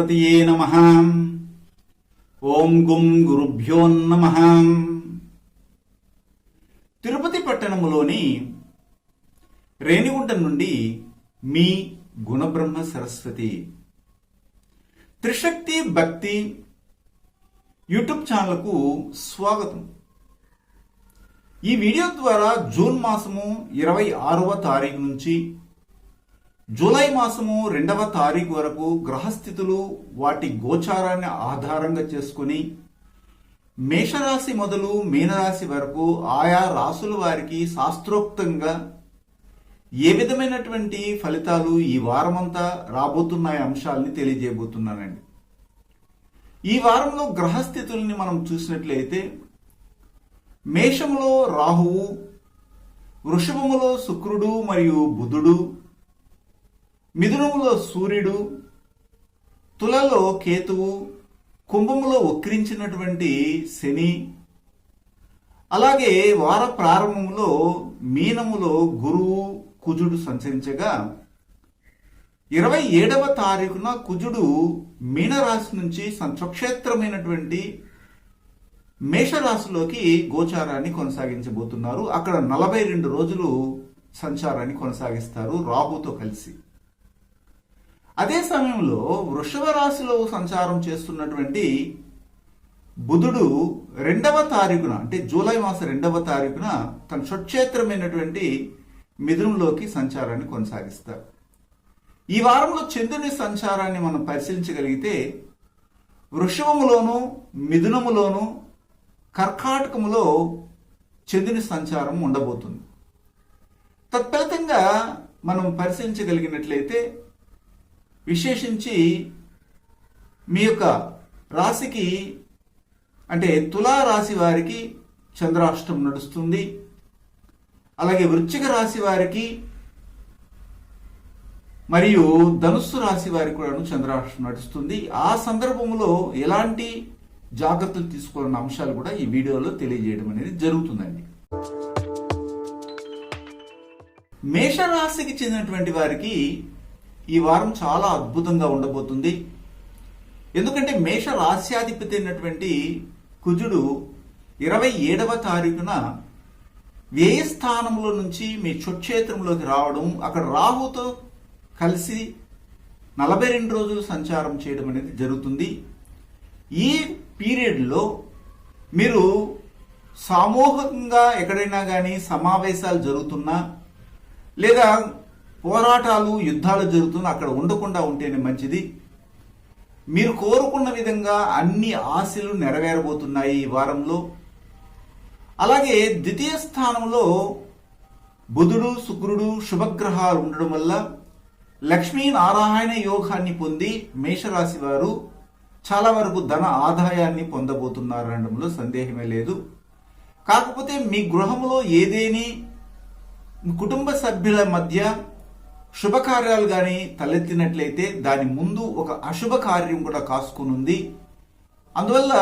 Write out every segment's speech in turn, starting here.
గణపతియే నమః. ఓం గుం గురుభ్యో నమః. తిరుపతి పట్టణములోని రేణిగుంట నుండి మీ గుణబ్రహ్మ సరస్వతి త్రిశక్తి భక్తి యూట్యూబ్ ఛానల్కు స్వాగతం. ఈ వీడియో ద్వారా జూన్ మాసము 26వ తారీఖు నుంచి జూలై మాసము 2వ తారీఖు వరకు గ్రహస్థితులు వాటి గోచారాన్ని ఆధారంగా చేసుకుని మేషరాశి మొదలు మీనరాశి వరకు ఆయా రాసుల వారికి శాస్త్రోక్తంగా ఏ విధమైనటువంటి ఫలితాలు ఈ వారమంతా రాబోతున్నాయి అంశాలని తెలియజేయబోతున్నానండి. ఈ వారంలో గ్రహస్థితుల్ని మనం చూసినట్లయితే మేషములో రాహువు, వృషభములో శుక్రుడు మరియు బుధుడు, మిథునములో సూర్యుడు, తులలో కేతువు, కుంభములో వక్రించినటువంటి శని, అలాగే వార ప్రారంభంలో మీనములో గురువు కుజుడు సంచరించగా 27వ తారీఖున కుజుడు మీనరాశి నుంచి స్వక్షేత్రమైనటువంటి మేషరాశిలోకి గోచారాన్ని కొనసాగించబోతున్నారు. అక్కడ 42 రోజులు సంచారాన్ని కొనసాగిస్తారు రాహుతో కలిసి. అదే సమయంలో వృషభ రాశిలో సంచారం చేస్తున్నటువంటి బుధుడు 2వ తారీఖున అంటే జూలై మాసం 2వ తారీఖున తన స్వక్షేత్రమైనటువంటి మిథునంలోకి సంచారాన్ని కొనసాగిస్తారు. ఈ వారంలో చంద్రుని సంచారాన్ని మనం పరిశీలించగలిగితే వృషభములోను, మిథునములోను, కర్కాటకములో చంద్రుని సంచారం ఉండబోతుంది. తత్ఫలితంగా మనం పరిశీలించగలిగినట్లయితే విశేషించి మీ యొక్క రాశికి అంటే తులా రాశి వారికి చంద్రాష్టం నడుస్తుంది. అలాగే వృశ్చిక రాశి వారికి మరియు ధనుస్సు రాశి వారికి కూడా చంద్రాష్టం నడుస్తుంది. ఆ సందర్భంలో ఎలాంటి జాగ్రత్తలు తీసుకోవాలన్న అంశాలు కూడా ఈ వీడియోలో తెలియజేయడం అనేది జరుగుతుందండి. మేషరాశికి చెందినటువంటి వారికి ఈ వారం చాలా అద్భుతంగా ఉండబోతుంది. ఎందుకంటే మేష రాశ్యాధిపతి అయినటువంటి కుజుడు 27వ తారీఖున వ్యయ స్థానంలో నుంచి మీ స్వక్షేత్రంలోకి రావడం, అక్కడ రాహుతో కలిసి 42 రోజులు సంచారం చేయడం అనేది జరుగుతుంది. ఈ పీరియడ్లో మీరు సామూహికంగా ఎక్కడైనా కానీ సమావేశాలు జరుగుతున్నా లేదా పోరాటాలు యుద్ధాలు జరుగుతున్నా అక్కడ ఉండకుండా ఉంటేనే మంచిది. మీరు కోరుకున్న విధంగా అన్ని ఆశలు నెరవేరబోతున్నాయి ఈ వారంలో. అలాగే ద్వితీయ స్థానంలో బుధుడు, శుక్రుడు శుభగ్రహాలు ఉండడం వల్ల లక్ష్మీనారాయణ యోగాన్ని పొంది మేషరాశి వారు చాలా వరకు ధన ఆదాయాన్ని పొందబోతున్నారు అనడంలో సందేహమే లేదు. కాకపోతే మీ గృహంలో ఏదేని కుటుంబ సభ్యుల మధ్య శుభకార్యాలు కానీ తలెత్తినట్లయితే దాని ముందు ఒక అశుభ కార్యం కూడా కాసుకునుంది. అందువల్ల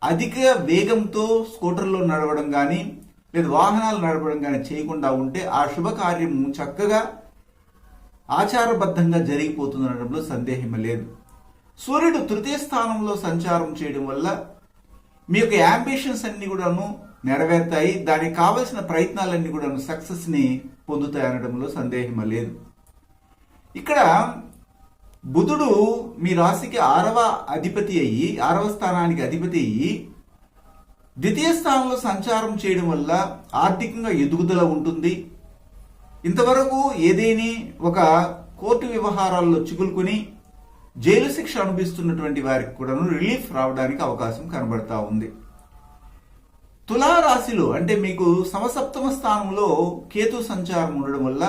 అధిక వేగంతో స్కూటర్లో నడవడం కానీ లేదా వాహనాలు నడపడం కానీ చేయకుండా ఉంటే ఆ శుభకార్యం చక్కగా ఆచారబద్ధంగా జరిగిపోతుందనడంలో సందేహమే లేదు. సూర్యుడు తృతీయ స్థానంలో సంచారం చేయడం వల్ల మీ యొక్క యాంబిషన్స్ అన్ని కూడాను నెరవేరుతాయి. దానికి కావలసిన ప్రయత్నాలన్నీ కూడా సక్సెస్ ని పొందుతాయి అనడంలో సందేహమే లేదు. ఇక్కడ బుధుడు మీ రాశికి 6వ అధిపతి అయ్యి 6వ స్థానానికి అధిపతి అయ్యి ద్వితీయ స్థానంలో సంచారం చేయడం వల్ల ఆర్థికంగా ఎదుగుదల ఉంటుంది. ఇంతవరకు ఏదేని ఒక కోర్టు వ్యవహారాల్లో చిక్కులుకొని జైలు శిక్ష అనుభవిస్తున్నటువంటి వారికి కూడా రిలీఫ్ రావడానికి అవకాశం కనబడతా ఉంది. తులారాశిలో అంటే మీకు సమసప్తమ స్థానంలో కేతు సంచారం ఉండడం వల్ల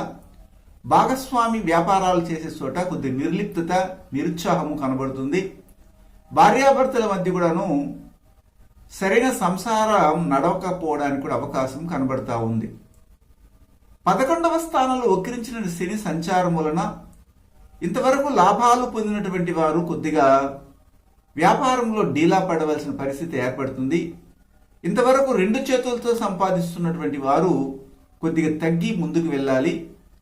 భాగస్వామి వ్యాపారాలు చేసే చోట కొద్ది నిర్లిప్తత, నిరుత్సాహము కనబడుతుంది. భార్యాభర్తల మధ్య కూడాను సరైన సంసారం నడవకపోవడానికి కూడా అవకాశం కనబడతా ఉంది. 11వ స్థానంలో వక్రించిన శని సంచారం వలన ఇంతవరకు లాభాలు పొందినటువంటి వారు కొద్దిగా వ్యాపారంలో డీలా పడవలసిన పరిస్థితి ఏర్పడుతుంది. ఇంతవరకు 2 చేతులతో సంపాదిస్తున్నటువంటి వారు కొద్దిగా తగ్గి ముందుకు వెళ్ళాలి.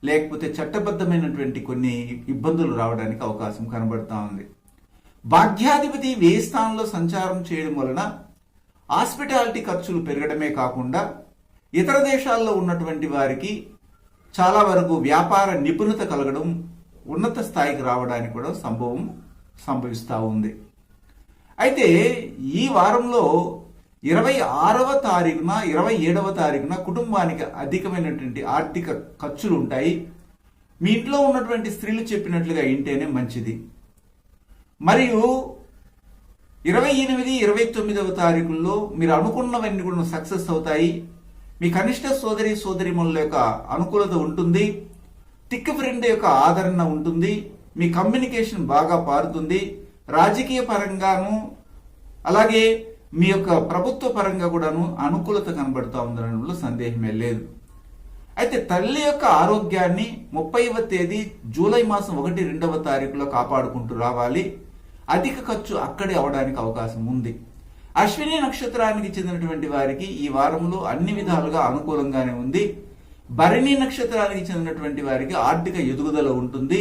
లేకపోతే చట్టబద్ధమైనటువంటి కొన్ని ఇబ్బందులు రావడానికి అవకాశం కనబడతా ఉంది. భాగ్యాధిపతి వ్యయ స్థానంలో సంచారం చేయడం వలన హాస్పిటాలిటీ ఖర్చులు పెరగడమే కాకుండా ఇతర దేశాల్లో ఉన్నటువంటి వారికి చాలా వరకు వ్యాపార నిపుణత కలగడం, ఉన్నత స్థాయికి రావడానికి కూడా సంభవిస్తూ ఉంది. అయితే ఈ వారంలో 26వ తారీఖున 27వ తారీఖున కుటుంబానికి అధికమైనటువంటి ఆర్థిక ఖర్చులు ఉంటాయి. మీ ఇంట్లో ఉన్నటువంటి స్త్రీలు చెప్పినట్లుగా ఇంటేనే మంచిది. మరియు 28, 29వ తారీఖుల్లో మీరు అనుకున్నవన్నీ కూడా సక్సెస్ అవుతాయి. మీ కనిష్ట సోదరిమణుల యొక్క అనుకూలత ఉంటుంది. థిక్ ఫ్రెండ్ యొక్క ఆదరణ ఉంటుంది. మీ కమ్యూనికేషన్ బాగా పారుతుంది. రాజకీయ పరంగాను అలాగే మీ యొక్క ప్రభుత్వ పరంగా కూడాను అనుకూలత కనబడుతూ ఉందనడంలో సందేహమే లేదు. అయితే తల్లి యొక్క ఆరోగ్యాన్ని 30వ తేదీ జూలై మాసం 1, 2వ తారీఖులో కాపాడుకుంటూ రావాలి. అధిక ఖర్చు అక్కడే అవడానికి అవకాశం ఉంది. అశ్విని నక్షత్రానికి చెందినటువంటి వారికి ఈ వారంలో అన్ని విధాలుగా అనుకూలంగానే ఉంది. భరణి నక్షత్రానికి చెందినటువంటి వారికి ఆర్థిక ఎదుగుదల ఉంటుంది.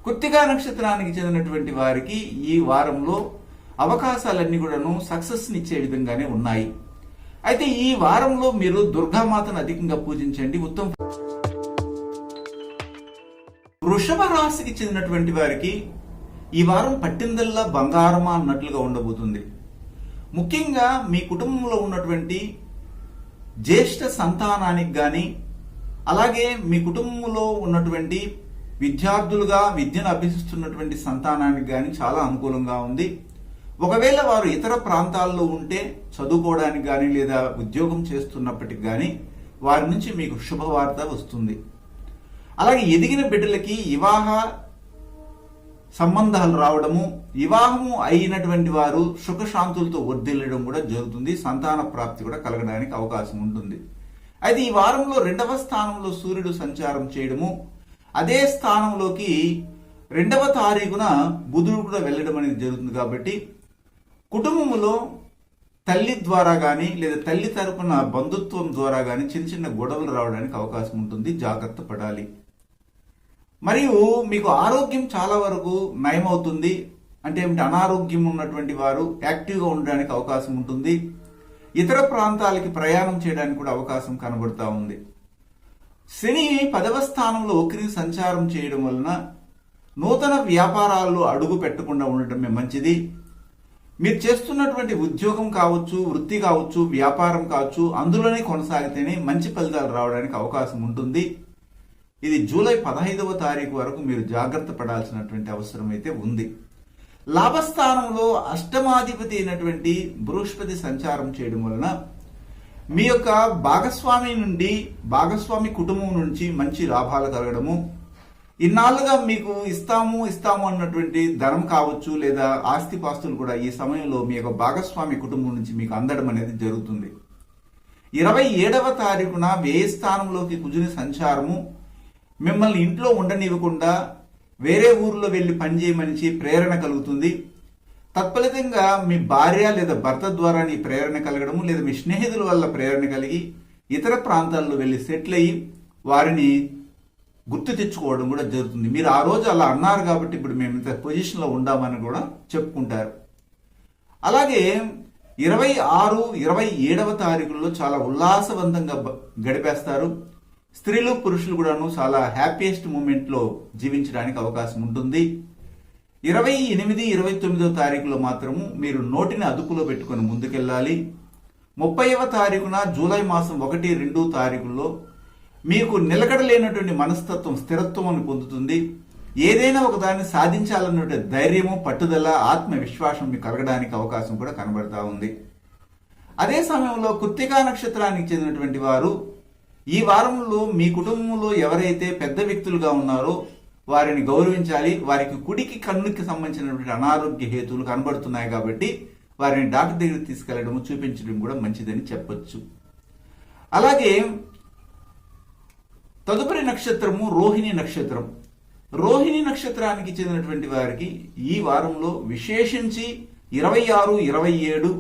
కృత్తికా నక్షత్రానికి చెందినటువంటి వారికి ఈ వారంలో అవకాశాలన్నీ కూడాను సక్సెస్ నిచ్చే విధంగానే ఉన్నాయి. అయితే ఈ వారంలో మీరు దుర్గామాతను అధికంగా పూజించండి. ఉత్తమ. వృషభ రాశికి చెందినటువంటి వారికి ఈ వారం పట్టిందల్లా బంగారమా అన్నట్లుగా ఉండబోతుంది. ముఖ్యంగా మీ కుటుంబంలో ఉన్నటువంటి జ్యేష్ఠ సంతానానికి కానీ అలాగే మీ కుటుంబంలో ఉన్నటువంటి విద్యార్థులుగా విద్యను అభ్యసిస్తున్నటువంటి సంతానానికి కానీ చాలా అనుకూలంగా ఉంది. ఒకవేళ వారు ఇతర ప్రాంతాల్లో ఉంటే చదువుకోవడానికి కానీ లేదా ఉద్యోగం చేస్తున్నప్పటికి కానీ వారి నుంచి మీకు శుభవార్త వస్తుంది. అలాగే ఎదిగిన బిడ్డలకి వివాహ సంబంధాలు రావడము, వివాహము అయినటువంటి వారు సుఖశాంతులతో వర్ధిల్లడం కూడా జరుగుతుంది. సంతాన ప్రాప్తి కూడా కలగడానికి అవకాశం ఉంటుంది. అయితే ఈ వారంలో 2వ స్థానంలో సూర్యుడు సంచారం చేయడము, అదే స్థానంలోకి 2వ తారీఖున బుధుడు కూడా వెళ్ళడం అనేది జరుగుతుంది. కాబట్టి కుటుంబంలో తల్లి ద్వారా కానీ లేదా తల్లి తరపున బంధుత్వం ద్వారా కానీ చిన్న చిన్న గొడవలు రావడానికి అవకాశం ఉంటుంది. జాగ్రత్త పడాలి. మరియు మీకు ఆరోగ్యం చాలా వరకు నయమవుతుంది. అంటే ఏమిటి, అనారోగ్యం ఉన్నటువంటి వారు యాక్టివ్గా ఉండడానికి అవకాశం ఉంటుంది. ఇతర ప్రాంతాలకి ప్రయాణం చేయడానికి కూడా అవకాశం కనబడుతూ ఉంది. శని 10వ స్థానంలో వక్రీ సంచారం చేయడం వలన నూతన వ్యాపారాల్లో అడుగు పెట్టకుండా ఉండటమే మంచిది. మీరు చేస్తున్నటువంటి ఉద్యోగం కావచ్చు, వృత్తి కావచ్చు, వ్యాపారం కావచ్చు, అందులోనే కొనసాగితేనే మంచి ఫలితాలు రావడానికి అవకాశం ఉంటుంది. ఇది జూలై 15వ తారీఖు వరకు మీరు జాగ్రత్త పడాల్సినటువంటి అవసరం అయితే ఉంది. లాభస్థానంలో అష్టమాధిపతి అయినటువంటి బృహస్పతి సంచారం చేయడం వలన మీ యొక్క భాగస్వామి కుటుంబం నుంచి మంచి లాభాలు కలగడము, ఇన్నాళ్ళుగా మీకు ఇస్తాము అన్నటువంటి ధనం కావచ్చు లేదా ఆస్తిపాస్తులు కూడా ఈ సమయంలో మీ యొక్క భాగస్వామి కుటుంబం నుంచి మీకు అందడం అనేది జరుగుతుంది. 27వ తారీఖున వ్యయ స్థానంలోకి కుజుని సంచారము మిమ్మల్ని ఇంట్లో ఉండనివ్వకుండా వేరే ఊర్లో వెళ్ళి పనిచేయమని ప్రేరణ కలుగుతుంది. తత్ఫలితంగా మీ భార్య లేదా భర్త ద్వారా నీ ప్రేరణ కలగడము లేదా మీ స్నేహితుల వల్ల ప్రేరణ కలిగి ఇతర ప్రాంతాల్లో వెళ్ళి సెటిల్ అయ్యి వారిని గుర్తు తెచ్చుకోవడం కూడా జరుగుతుంది. మీరు ఆ రోజు అలా అన్నారు కాబట్టి ఇప్పుడు మేము ఇంత పొజిషన్లో ఉండామని కూడా చెప్పుకుంటారు. అలాగే 26, 27వ తారీఖుల్లో చాలా ఉల్లాసవంతంగా గడిపేస్తారు. స్త్రీలు పురుషులు కూడాను చాలా హ్యాపీయెస్ట్ మూమెంట్లో జీవించడానికి అవకాశం ఉంటుంది. 28, 29వ తారీఖులో మాత్రము మీరు నోటిని అదుపులో పెట్టుకొని ముందుకెళ్ళాలి. 30వ తారీఖున జూలై మాసం 1, 2 తారీఖుల్లో మీకు నిలకడలేనటువంటి మనస్తత్వం స్థిరత్వం పొందుతుంది. ఏదైనా ఒక దాన్ని సాధించాలన్నటువంటి ధైర్యము, పట్టుదల, ఆత్మవిశ్వాసం మీకు కలగడానికి అవకాశం కూడా కనబడతా ఉంది. అదే సమయంలో కృత్తికా నక్షత్రానికి చెందినటువంటి వారు ఈ వారంలో మీ కుటుంబంలో ఎవరైతే పెద్ద వ్యక్తులుగా ఉన్నారో వారిని గౌరవించాలి. వారికి కుడికి కన్నుకి సంబంధించినటువంటి అనారోగ్య హేతువులు కనబడుతున్నాయి కాబట్టి వారిని డాక్టర్ దగ్గరికి తీసుకెళ్లడం, చూపించడం కూడా మంచిదని చెప్పొచ్చు. అలాగే తదుపరి నక్షత్రము రోహిణి నక్షత్రం. రోహిణి నక్షత్రానికి చెందినటువంటి వారికి ఈ వారంలో విశేషించి 26, 27,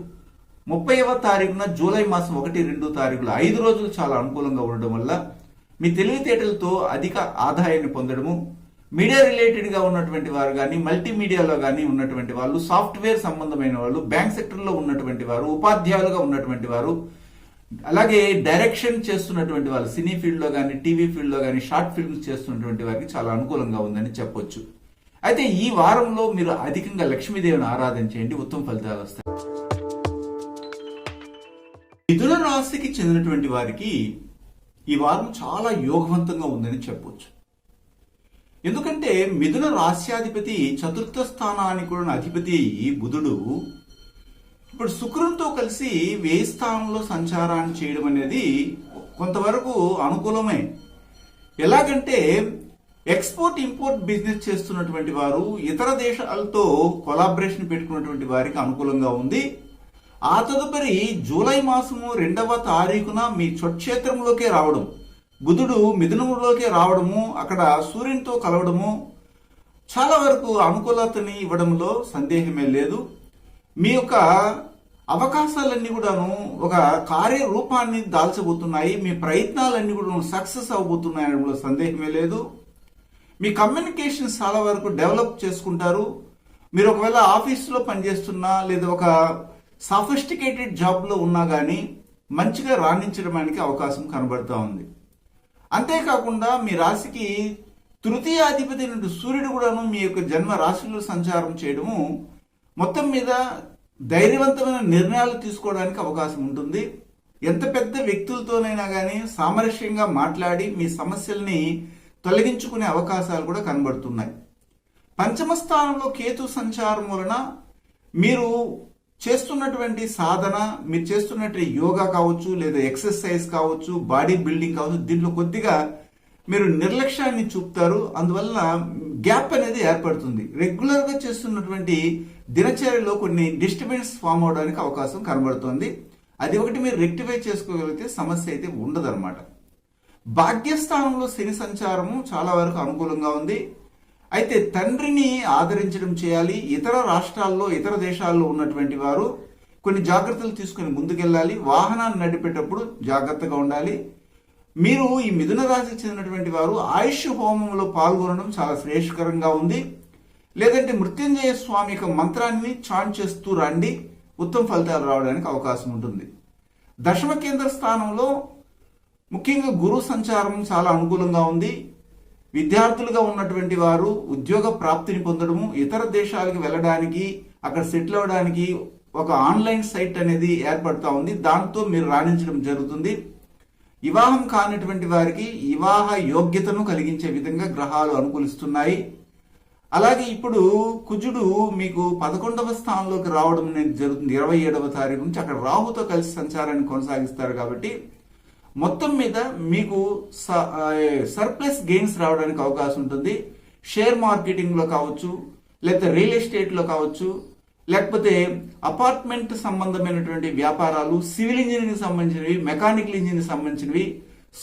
30వ తారీఖున జూలై మాసం 1, 2 తారీఖులు 5 రోజులు చాలా అనుకూలంగా ఉండడం వల్ల మీ తెలివితేటలతో అధిక ఆదాయాన్ని పొందడము, మీడియా రిలేటెడ్ గా ఉన్నటువంటి వారు కానీ, మల్టీమీడియాలో కానీ ఉన్నటువంటి వాళ్ళు, సాఫ్ట్వేర్ సంబంధమైన వాళ్ళు, బ్యాంక్ సెక్టర్ లో ఉన్నటువంటి వారు, ఉపాధ్యాయులుగా ఉన్నటువంటి వారు, అలాగే డైరెక్షన్ చేస్తున్నటువంటి వాళ్ళు, సినీ ఫీల్డ్ లో కానీ, టీవీ ఫీల్డ్ లో కానీ, షార్ట్ ఫిల్మ్స్ చేస్తున్నటువంటి వారికి చాలా అనుకూలంగా ఉందని చెప్పొచ్చు. అయితే ఈ వారంలో మీరు అధికంగా లక్ష్మీదేవిని ఆరాధన చేయండి, ఉత్తమ ఫలితాలు వస్తాయి. మిథున రాశికి చెందినటువంటి వారికి ఈ వారం చాలా యోగవంతంగా ఉందని చెప్పొచ్చు. ఎందుకంటే మిథున రాశ్యాధిపతి చతుర్థ స్థానానికి కూడా అధిపతి బుధుడు ఇప్పుడు శుక్రునితో కలిసి వ్యయ స్థానంలో సంచారాన్ని చేయడం అనేది కొంతవరకు అనుకూలమే. ఎలాగంటే ఎక్స్పోర్ట్ ఇంపోర్ట్ బిజినెస్ చేస్తున్నటువంటి వారు, ఇతర దేశాలతో కొలాబరేషన్ పెట్టుకున్నటువంటి వారికి అనుకూలంగా ఉంది. ఆ తదుపరి జూలై మాసము 2వ తారీఖున మీ స్వక్షేత్రంలోకే రావడం, బుధుడు మిథునంలోకి రావడము, అక్కడ సూర్యునితో కలవడము చాలా వరకు అనుకూలతని ఇవ్వడంలో సందేహమే లేదు. మీ యొక్క అవకాశాలన్నీ కూడాను ఒక కార్యరూపాన్ని దాల్చబోతున్నాయి. మీ ప్రయత్నాలన్నీ కూడా సక్సెస్ అవబోతున్నాయి అనడంలో సందేహమే లేదు. మీ కమ్యూనికేషన్ చాలా వరకు డెవలప్ చేసుకుంటారు. మీరు ఒకవేళ ఆఫీసులో పనిచేస్తున్నా లేదా ఒక సఫిస్టికేటెడ్ జాబ్లో ఉన్నా కానీ మంచిగా రాణించడానికి అవకాశం కనబడుతూ ఉంది. అంతేకాకుండా మీ రాశికి తృతీయాధిపతి నుండి సూర్యుడు కూడాను మీ యొక్క జన్మ రాశిలో సంచారం చేయడము మొత్తం మీద ధైర్యవంతమైన నిర్ణయాలు తీసుకోవడానికి అవకాశం ఉంటుంది. ఎంత పెద్ద వ్యక్తులతోనైనా కానీ సామరస్యంగా మాట్లాడి మీ సమస్యల్ని తొలగించుకునే అవకాశాలు కూడా కనబడుతున్నాయి. పంచమ స్థానంలో కేతు సంచారం వలన మీరు చేస్తున్నటువంటి సాధన, మీరు చేస్తున్నటువంటి యోగా కావచ్చు, లేదా ఎక్సర్సైజ్ కావచ్చు, బాడీ బిల్డింగ్ కావచ్చు, దీంట్లో కొద్దిగా మీరు నిర్లక్ష్యాన్ని చూపుతారు. అందువల్ల గ్యాప్ అనేది ఏర్పడుతుంది. రెగ్యులర్ గా చేస్తున్నటువంటి దినచర్యలో కొన్ని డిస్టర్బెన్స్ ఫామ్ అవడానికి అవకాశం కనబడుతుంది. అది ఒకటి మీరు రెక్టిఫై చేసుకోగలిగితే సమస్య అయితే ఉండదన్నమాట. భాగ్యస్థానంలో శని సంచారము చాలా వరకు అనుకూలంగా ఉంది. అయితే తండ్రిని ఆదరించడం చేయాలి. ఇతర రాష్ట్రాల్లో, ఇతర దేశాల్లో ఉన్నటువంటి వారు కొన్ని జాగ్రత్తలు తీసుకుని ముందుకెళ్ళాలి. వాహనాన్ని నడిపేటప్పుడు జాగ్రత్తగా ఉండాలి. మీరు ఈ మిథున రాశికి చెందినటువంటి వారు ఆయుష్ హోమంలో పాల్గొనడం చాలా శ్రేయస్కరంగా ఉంది. లేదంటే మృత్యుంజయ స్వామి యొక్క మంత్రాన్ని చాంట్ చేస్తూ రండి, ఉత్తమ ఫలితాలు రావడానికి అవకాశం ఉంటుంది. దశమ కేంద్ర స్థానంలో ముఖ్యంగా గురు సంచారం చాలా అనుకూలంగా ఉంది. విద్యార్థులుగా ఉన్నటువంటి వారు ఉద్యోగ ప్రాప్తిని పొందడము, ఇతర దేశాలకు వెళ్ళడానికి, అక్కడ సెటిల్ అవ్వడానికి ఒక ఆన్లైన్ సైట్ అనేది ఏర్పడుతూ ఉంది. దాంతో మీరు రాణించడం జరుగుతుంది. వివాహం కానిటువంటి వారికి వివాహ యోగ్యతను కలిగించే విధంగా గ్రహాలు అనుకూలిస్తున్నాయి. అలాగే ఇప్పుడు కుజుడు మీకు 11వ స్థానంలోకి రావడం అనేది జరుగుతుంది. 27వ తారీఖు నుంచి అక్కడ రాహుతో కలిసి సంచారాన్ని కొనసాగిస్తారు. కాబట్టి మొత్తం మీద మీకు సర్ప్లస్ గెయిన్స్ రావడానికి అవకాశం ఉంటుంది. షేర్ మార్కెటింగ్ లో కావచ్చు, లేకపోతే రియల్ ఎస్టేట్ లో కావచ్చు, లేకపోతే అపార్ట్మెంట్ సంబంధమైనటువంటి వ్యాపారాలు, సివిల్ ఇంజనీరింగ్ సంబంధించినవి, మెకానికల్ ఇంజనీరింగ్ సంబంధించినవి,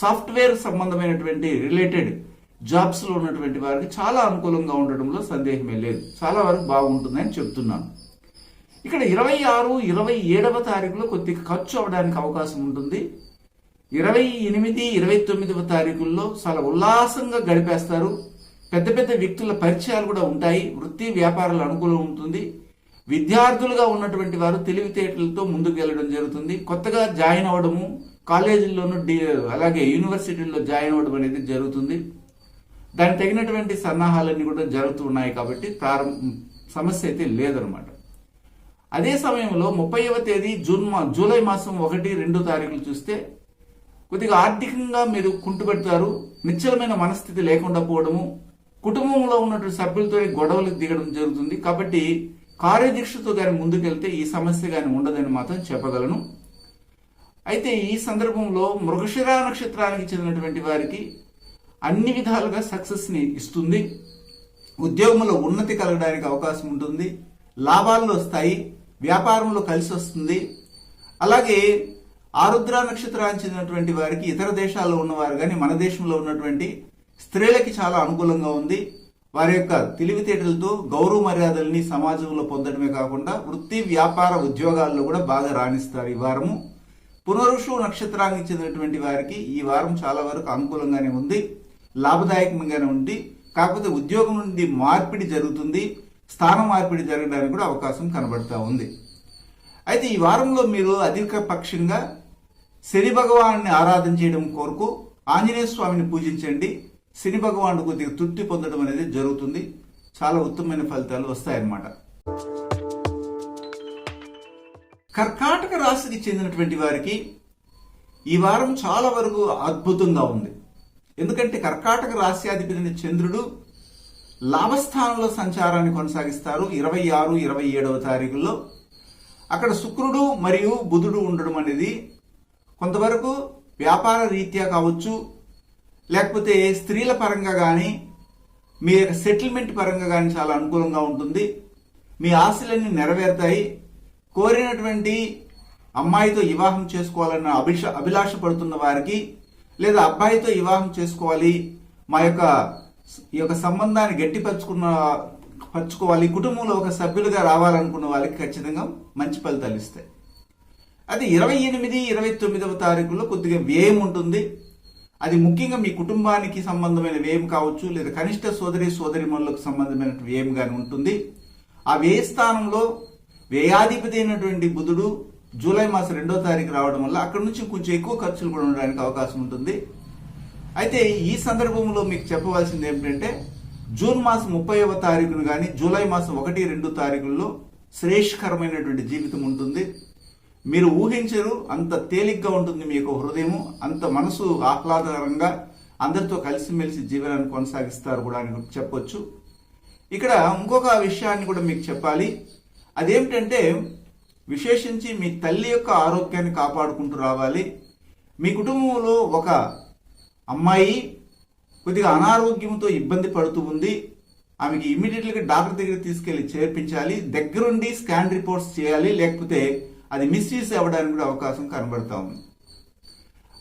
సాఫ్ట్వేర్ సంబంధమైనటువంటి రిలేటెడ్ జాబ్స్ లో ఉన్నటువంటి వారికి చాలా అనుకూలంగా ఉండడంలో సందేహమే లేదు. చాలా వరకు బాగుంటుందని చెప్తున్నాను. ఇక్కడ 26, 27వ తారీఖులో కొద్దిగా ఖర్చు అవడానికి అవకాశం ఉంటుంది. 28, 29వ తారీఖుల్లో చాలా ఉల్లాసంగా గడిపేస్తారు. పెద్ద పెద్ద వ్యక్తుల పరిచయాలు కూడా ఉంటాయి. వృత్తి వ్యాపారాలు అనుకూలం ఉంటుంది. విద్యార్థులుగా ఉన్నటువంటి వారు తెలివితేటలతో ముందుకు వెళ్ళడం జరుగుతుంది. కొత్తగా జాయిన్ అవ్వడము, కాలేజీల్లోనూ అలాగే యూనివర్సిటీల్లో జాయిన్ అవ్వడం అనేది జరుగుతుంది. దానికి తగినటువంటి సన్నాహాలన్నీ కూడా జరుగుతూ ఉన్నాయి. కాబట్టి సమస్య అయితే లేదనమాట. అదే సమయంలో 30వ తేదీ జూలై మాసం 1, 2 తారీఖులు చూస్తే కొద్దిగా ఆర్థికంగా మీరు కుంటుపెడతారు. నిశ్చలమైన మనస్థితి లేకుండా పోవడము, కుటుంబంలో ఉన్నటువంటి సభ్యులతో గొడవలకు దిగడం జరుగుతుంది. కాబట్టి కార్యదీక్షతో కానీ ముందుకెళ్తే ఈ సమస్య కానీ ఉండదని మాత్రం చెప్పగలను. అయితే ఈ సందర్భంలో మృగశిర నక్షత్రానికి చెందినటువంటి వారికి అన్ని విధాలుగా సక్సెస్ ని ఇస్తుంది. ఉద్యోగంలో ఉన్నతి కలగడానికి అవకాశం ఉంటుంది. లాభాలు వస్తాయి. వ్యాపారంలో కలిసి వస్తుంది. అలాగే ఆరుద్ర నక్షత్రానికి చెందినటువంటి వారికి ఇతర దేశాల్లో ఉన్నవారు కానీ మన దేశంలో ఉన్నటువంటి స్త్రీలకి చాలా అనుకూలంగా ఉంది. వారి యొక్క తెలివితేటలతో గౌరవ మర్యాదల్ని సమాజంలో పొందడమే కాకుండా వృత్తి వ్యాపార ఉద్యోగాల్లో కూడా బాగా రాణిస్తారు ఈ వారము. పునరుషు నక్షత్రానికి చెందినటువంటి వారికి ఈ వారం చాలా వరకు అనుకూలంగానే ఉంది, లాభదాయకంగానే ఉంది. కాకపోతే ఉద్యోగం నుండి మార్పిడి జరుగుతుంది, స్థాన మార్పిడి జరగడానికి కూడా అవకాశం కనబడతా ఉంది. అయితే ఈ వారంలో మీరు అధిక పక్షంగా శని భగవాన్ని ఆరాధన చేయడం కొరకు ఆంజనేయ స్వామిని పూజించండి. శని భగవానుడు కొద్దిగా తృప్తి పొందడం అనేది జరుగుతుంది. చాలా ఉత్తమమైన ఫలితాలు వస్తాయన్నమాట. కర్కాటక రాశికి చెందినటువంటి వారికి ఈ వారం చాలా వరకు అద్భుతంగా ఉంది. ఎందుకంటే కర్కాటక రాశ్యాధిపతి చంద్రుడు లాభస్థానంలో సంచారాన్ని కొనసాగిస్తారు 26, 27వ తారీఖుల్లో. అక్కడ శుక్రుడు మరియు బుధుడు ఉండడం అనేది కొంతవరకు వ్యాపార రీత్యా కావచ్చు, లేకపోతే స్త్రీల పరంగా కానీ మీ సెటిల్మెంట్ పరంగా కానీ చాలా అనుకూలంగా ఉంటుంది. మీ ఆశలన్నీ నెరవేరుతాయి. కోరినటువంటి అమ్మాయితో వివాహం చేసుకోవాలన్న అభిలాష పడుతున్న వారికి, లేదా అబ్బాయితో వివాహం చేసుకోవాలి, మా యొక్క సంబంధాన్ని పరుచుకోవాలి, కుటుంబంలో ఒక సభ్యులుగా రావాలనుకున్న వాళ్ళకి ఖచ్చితంగా మంచి ఫలితాలు ఇస్తాయి. అది 28, 29వ తారీఖుల్లో కొద్దిగా వ్యయం ఉంటుంది. అది ముఖ్యంగా మీ కుటుంబానికి సంబంధమైన వ్యయం కావచ్చు, లేదా కనిష్ట సోదరిమణులకు సంబంధమైన వ్యయం కానీ ఉంటుంది. ఆ వ్యయ స్థానంలో వ్యయాధిపతి అయినటువంటి బుధుడు జూలై మాసం 2వ తారీఖు రావడం వల్ల అక్కడి నుంచి కొంచెం ఎక్కువ ఖర్చులు కూడా ఉండడానికి అవకాశం ఉంటుంది. అయితే ఈ సందర్భంలో మీకు చెప్పవలసింది ఏమిటంటే జూన్ మాసం 30వ తారీఖును కానీ జూలై మాసం 1, 2 తారీఖుల్లో శ్రేష్కరమైనటువంటి జీవితం ఉంటుంది. మీరు ఊహించరు, అంత తేలిగ్గా ఉంటుంది మీ యొక్క హృదయము, అంత మనసు ఆహ్లాదకరంగా అందరితో కలిసిమెలిసి జీవనాన్ని కొనసాగిస్తారు కూడా అని చెప్పొచ్చు. ఇక్కడ ఇంకొక విషయాన్ని కూడా మీకు చెప్పాలి. అదేమిటంటే విశేషించి మీ తల్లి యొక్క ఆరోగ్యాన్ని కాపాడుకుంటూ రావాలి. మీ కుటుంబంలో ఒక అమ్మాయి కొద్దిగా అనారోగ్యంతో ఇబ్బంది పడుతూ ఉంది. ఆమెకి ఇమ్మీడియట్గా డాక్టర్ దగ్గర తీసుకెళ్లి చేర్పించాలి. దగ్గరుండి స్కాన్ రిపోర్ట్స్ చేయాలి, లేకపోతే అది మిస్యూజ్ అవ్వడానికి కూడా అవకాశం కనబడతా ఉంది.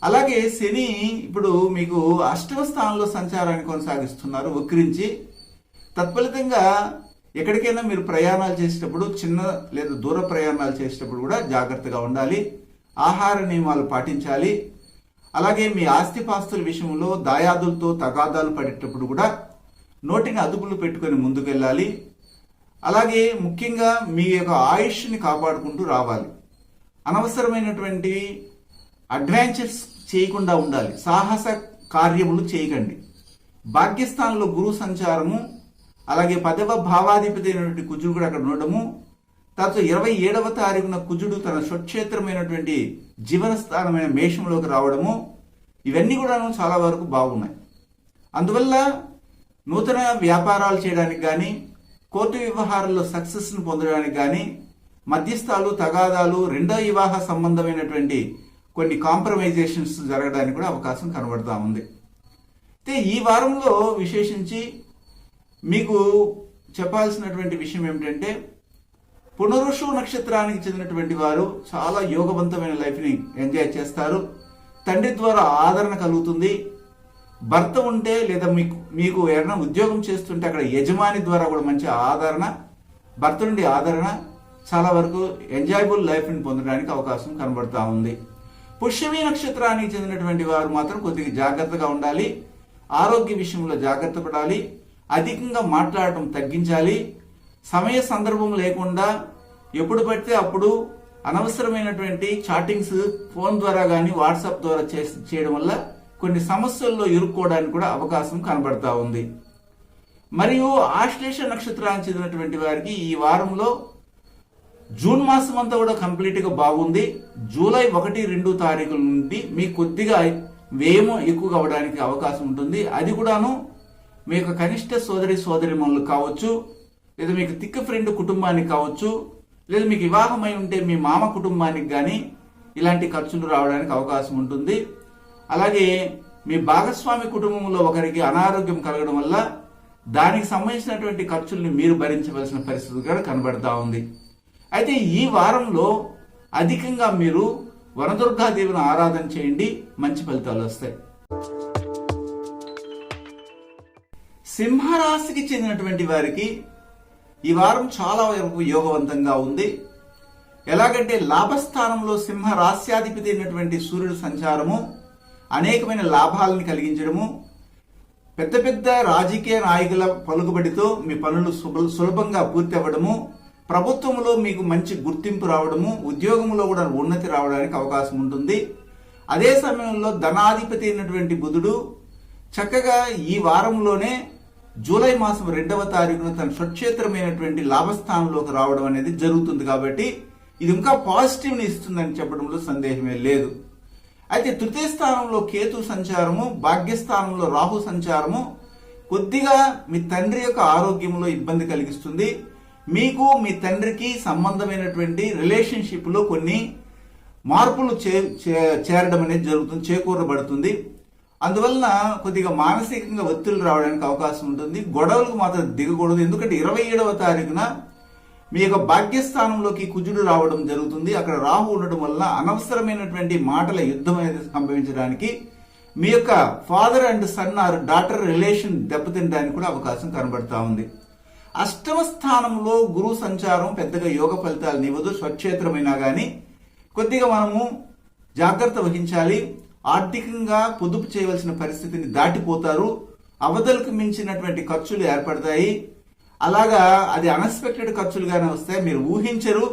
అలాగే శని ఇప్పుడు మీకు 8వ స్థానంలో సంచారాన్ని కొనసాగిస్తున్నారు వక్రించి. తత్ఫలితంగా ఎక్కడికైనా మీరు ప్రయాణాలు చేసేటప్పుడు, చిన్న లేదా దూర ప్రయాణాలు చేసేటప్పుడు కూడా జాగ్రత్తగా ఉండాలి. ఆహార నియమాలు పాటించాలి. అలాగే మీ ఆస్తిపాస్తుల విషయంలో దాయాదులతో తగాదాలు పడేటప్పుడు కూడా నోటిని అదుపులు పెట్టుకొని ముందుకెళ్ళాలి. అలాగే ముఖ్యంగా మీ యొక్క ఆయుష్ని కాపాడుకుంటూ రావాలి. అనవసరమైనటువంటి అడ్వెంచర్స్ చేయకుండా ఉండాలి. సాహస కార్యములు చేయకండి. భాగ్యస్థానంలో గురు సంచారము, అలాగే 10వ భావాధిపతి అయినటువంటి కుజుడు కూడా అక్కడ ఉండడము, తర్వాత 27వ తారీఖున కుజుడు తన స్వక్షేత్రమైనటువంటి జీవన స్థానమైన మేషంలోకి రావడము, ఇవన్నీ కూడా చాలా వరకు బాగున్నాయి. అందువల్ల నూతన వ్యాపారాలు చేయడానికి కానీ, కోర్టు వ్యవహారాల్లో సక్సెస్ను పొందడానికి కానీ, మధ్యస్థాలు, తగాదాలు, రెండో వివాహ సంబంధమైనటువంటి కొన్ని కాంప్రమైజేషన్స్ జరగడానికి కూడా అవకాశం కనబడతా ఉంది. అయితే ఈ వారంలో విశేషించి మీకు చెప్పాల్సినటువంటి విషయం ఏమిటంటే పునరుషు నక్షత్రానికి చెందినటువంటి వారు చాలా యోగవంతమైన లైఫ్ని ఎంజాయ్ చేస్తారు. తండ్రి ద్వారా ఆదరణ కలుగుతుంది. భర్త ఉంటే లేదా మీకు ఏదైనా ఉద్యోగం చేస్తుంటే అక్కడ యజమాని ద్వారా కూడా మంచి ఆదరణ, భర్త నుండి ఆదరణ, చాలా వరకు ఎంజాయబుల్ లైఫ్ని పొందడానికి అవకాశం కనబడతా ఉంది. పుష్యమి నక్షత్రానికి చెందినటువంటి వారు మాత్రం కొద్దిగా జాగ్రత్తగా ఉండాలి. ఆరోగ్య విషయంలో జాగ్రత్త పడాలి. అధికంగా మాట్లాడటం తగ్గించాలి. సమయ సందర్భం లేకుండా ఎప్పుడు పడితే అప్పుడు అనవసరమైనటువంటి చాటింగ్స్ ఫోన్ ద్వారా కానీ వాట్సాప్ ద్వారా చేయడం వల్ల కొన్ని సమస్యల్లో ఇరుక్కోవడానికి కూడా అవకాశం కనబడతా ఉంది. మరియు ఆశ్లేష నక్షత్రానికి చెందినటువంటి వారికి ఈ వారంలో జూన్ మాసం అంతా కూడా కంప్లీట్ గా బాగుంది. జూలై 1, 2 తారీఖుల నుండి మీకు కొద్దిగా వ్యయము ఎక్కువగా అవడానికి అవకాశం ఉంటుంది. అది కూడాను మీ యొక్క కనిష్ట సోదరిమణులు కావచ్చు, లేదా మీకు తిక్క ఫ్రెండ్ కుటుంబానికి కావచ్చు, లేదా మీకు వివాహమై ఉంటే మీ మామ కుటుంబానికి కానీ ఇలాంటి ఖర్చులు రావడానికి అవకాశం ఉంటుంది. అలాగే మీ భాగస్వామి కుటుంబంలో ఒకరికి అనారోగ్యం కలగడం వల్ల దానికి సంబంధించినటువంటి ఖర్చుల్ని మీరు భరించవలసిన పరిస్థితి కూడా కనబడతా ఉంది. అయితే ఈ వారంలో అధికంగా మీరు వనదుర్గాదేవిని ఆరాధన చేయండి, మంచి ఫలితాలు వస్తాయి. సింహరాశికి చెందినటువంటి వారికి ఈ వారం చాలా వరకు యోగవంతంగా ఉంది. ఎలాగంటే లాభస్థానంలో సింహ రాశ్యాధిపతి అయినటువంటి సూర్యుడు సంచారము అనేకమైన లాభాలను కలిగించడము, పెద్ద పెద్ద రాజకీయ నాయకుల పలుకుబడితో మీ పనులు సులభంగా పూర్తి అవ్వడము, ప్రభుత్వంలో మీకు మంచి గుర్తింపు రావడము, ఉద్యోగంలో కూడా ఉన్నతి రావడానికి అవకాశం ఉంటుంది. అదే సమయంలో ధనాధిపతి అయినటువంటి బుధుడు చక్కగా ఈ వారంలోనే జూలై మాసం 2వ తారీఖున తన స్వక్షేత్రమైనటువంటి లాభస్థానంలోకి రావడం అనేది జరుగుతుంది. కాబట్టి ఇది ఇంకా పాజిటివ్ని ఇస్తుందని చెప్పడంలో సందేహమే లేదు. అయితే తృతీయ స్థానంలో కేతు సంచారము, భాగ్యస్థానంలో రాహు సంచారము కొద్దిగా మీ తండ్రి యొక్క ఆరోగ్యంలో ఇబ్బంది కలిగిస్తుంది. మీకు మీ తండ్రికి సంబంధమైనటువంటి రిలేషన్షిప్ లో కొన్ని మార్పులు చేరడం అనేది జరుగుతుంది, చేకూరబడుతుంది. అందువలన కొద్దిగా మానసికంగా ఒత్తిళ్లు రావడానికి అవకాశం ఉంటుంది. గొడవలకు మాత్రం దిగకూడదు. ఎందుకంటే 27వ తారీఖున మీ యొక్క భాగ్యస్థానంలోకి కుజుడు రావడం జరుగుతుంది. అక్కడ రాహు ఉండడం వల్ల అనవసరమైనటువంటి మాటల యుద్ధం అనేది సంభవించడానికి, మీ యొక్క father and son or daughter relation దెబ్బతినడానికి కూడా అవకాశం కనబడతా ఉంది. అష్టమ స్థానంలో గురువు సంచారం పెద్దగా యోగ ఫలితాలను ఇవ్వదు. స్వక్షేత్రమైనా కానీ కొద్దిగా మనము జాగ్రత్త వహించాలి. ఆర్థికంగా పొదుపు చేయవలసిన పరిస్థితిని దాటిపోతారు. అవధులకు మించినటువంటి ఖర్చులు ఏర్పడతాయి. అలాగా అది అన్ఎక్స్పెక్టెడ్ ఖర్చులుగానే వస్తాయి, మీరు ఊహించరు.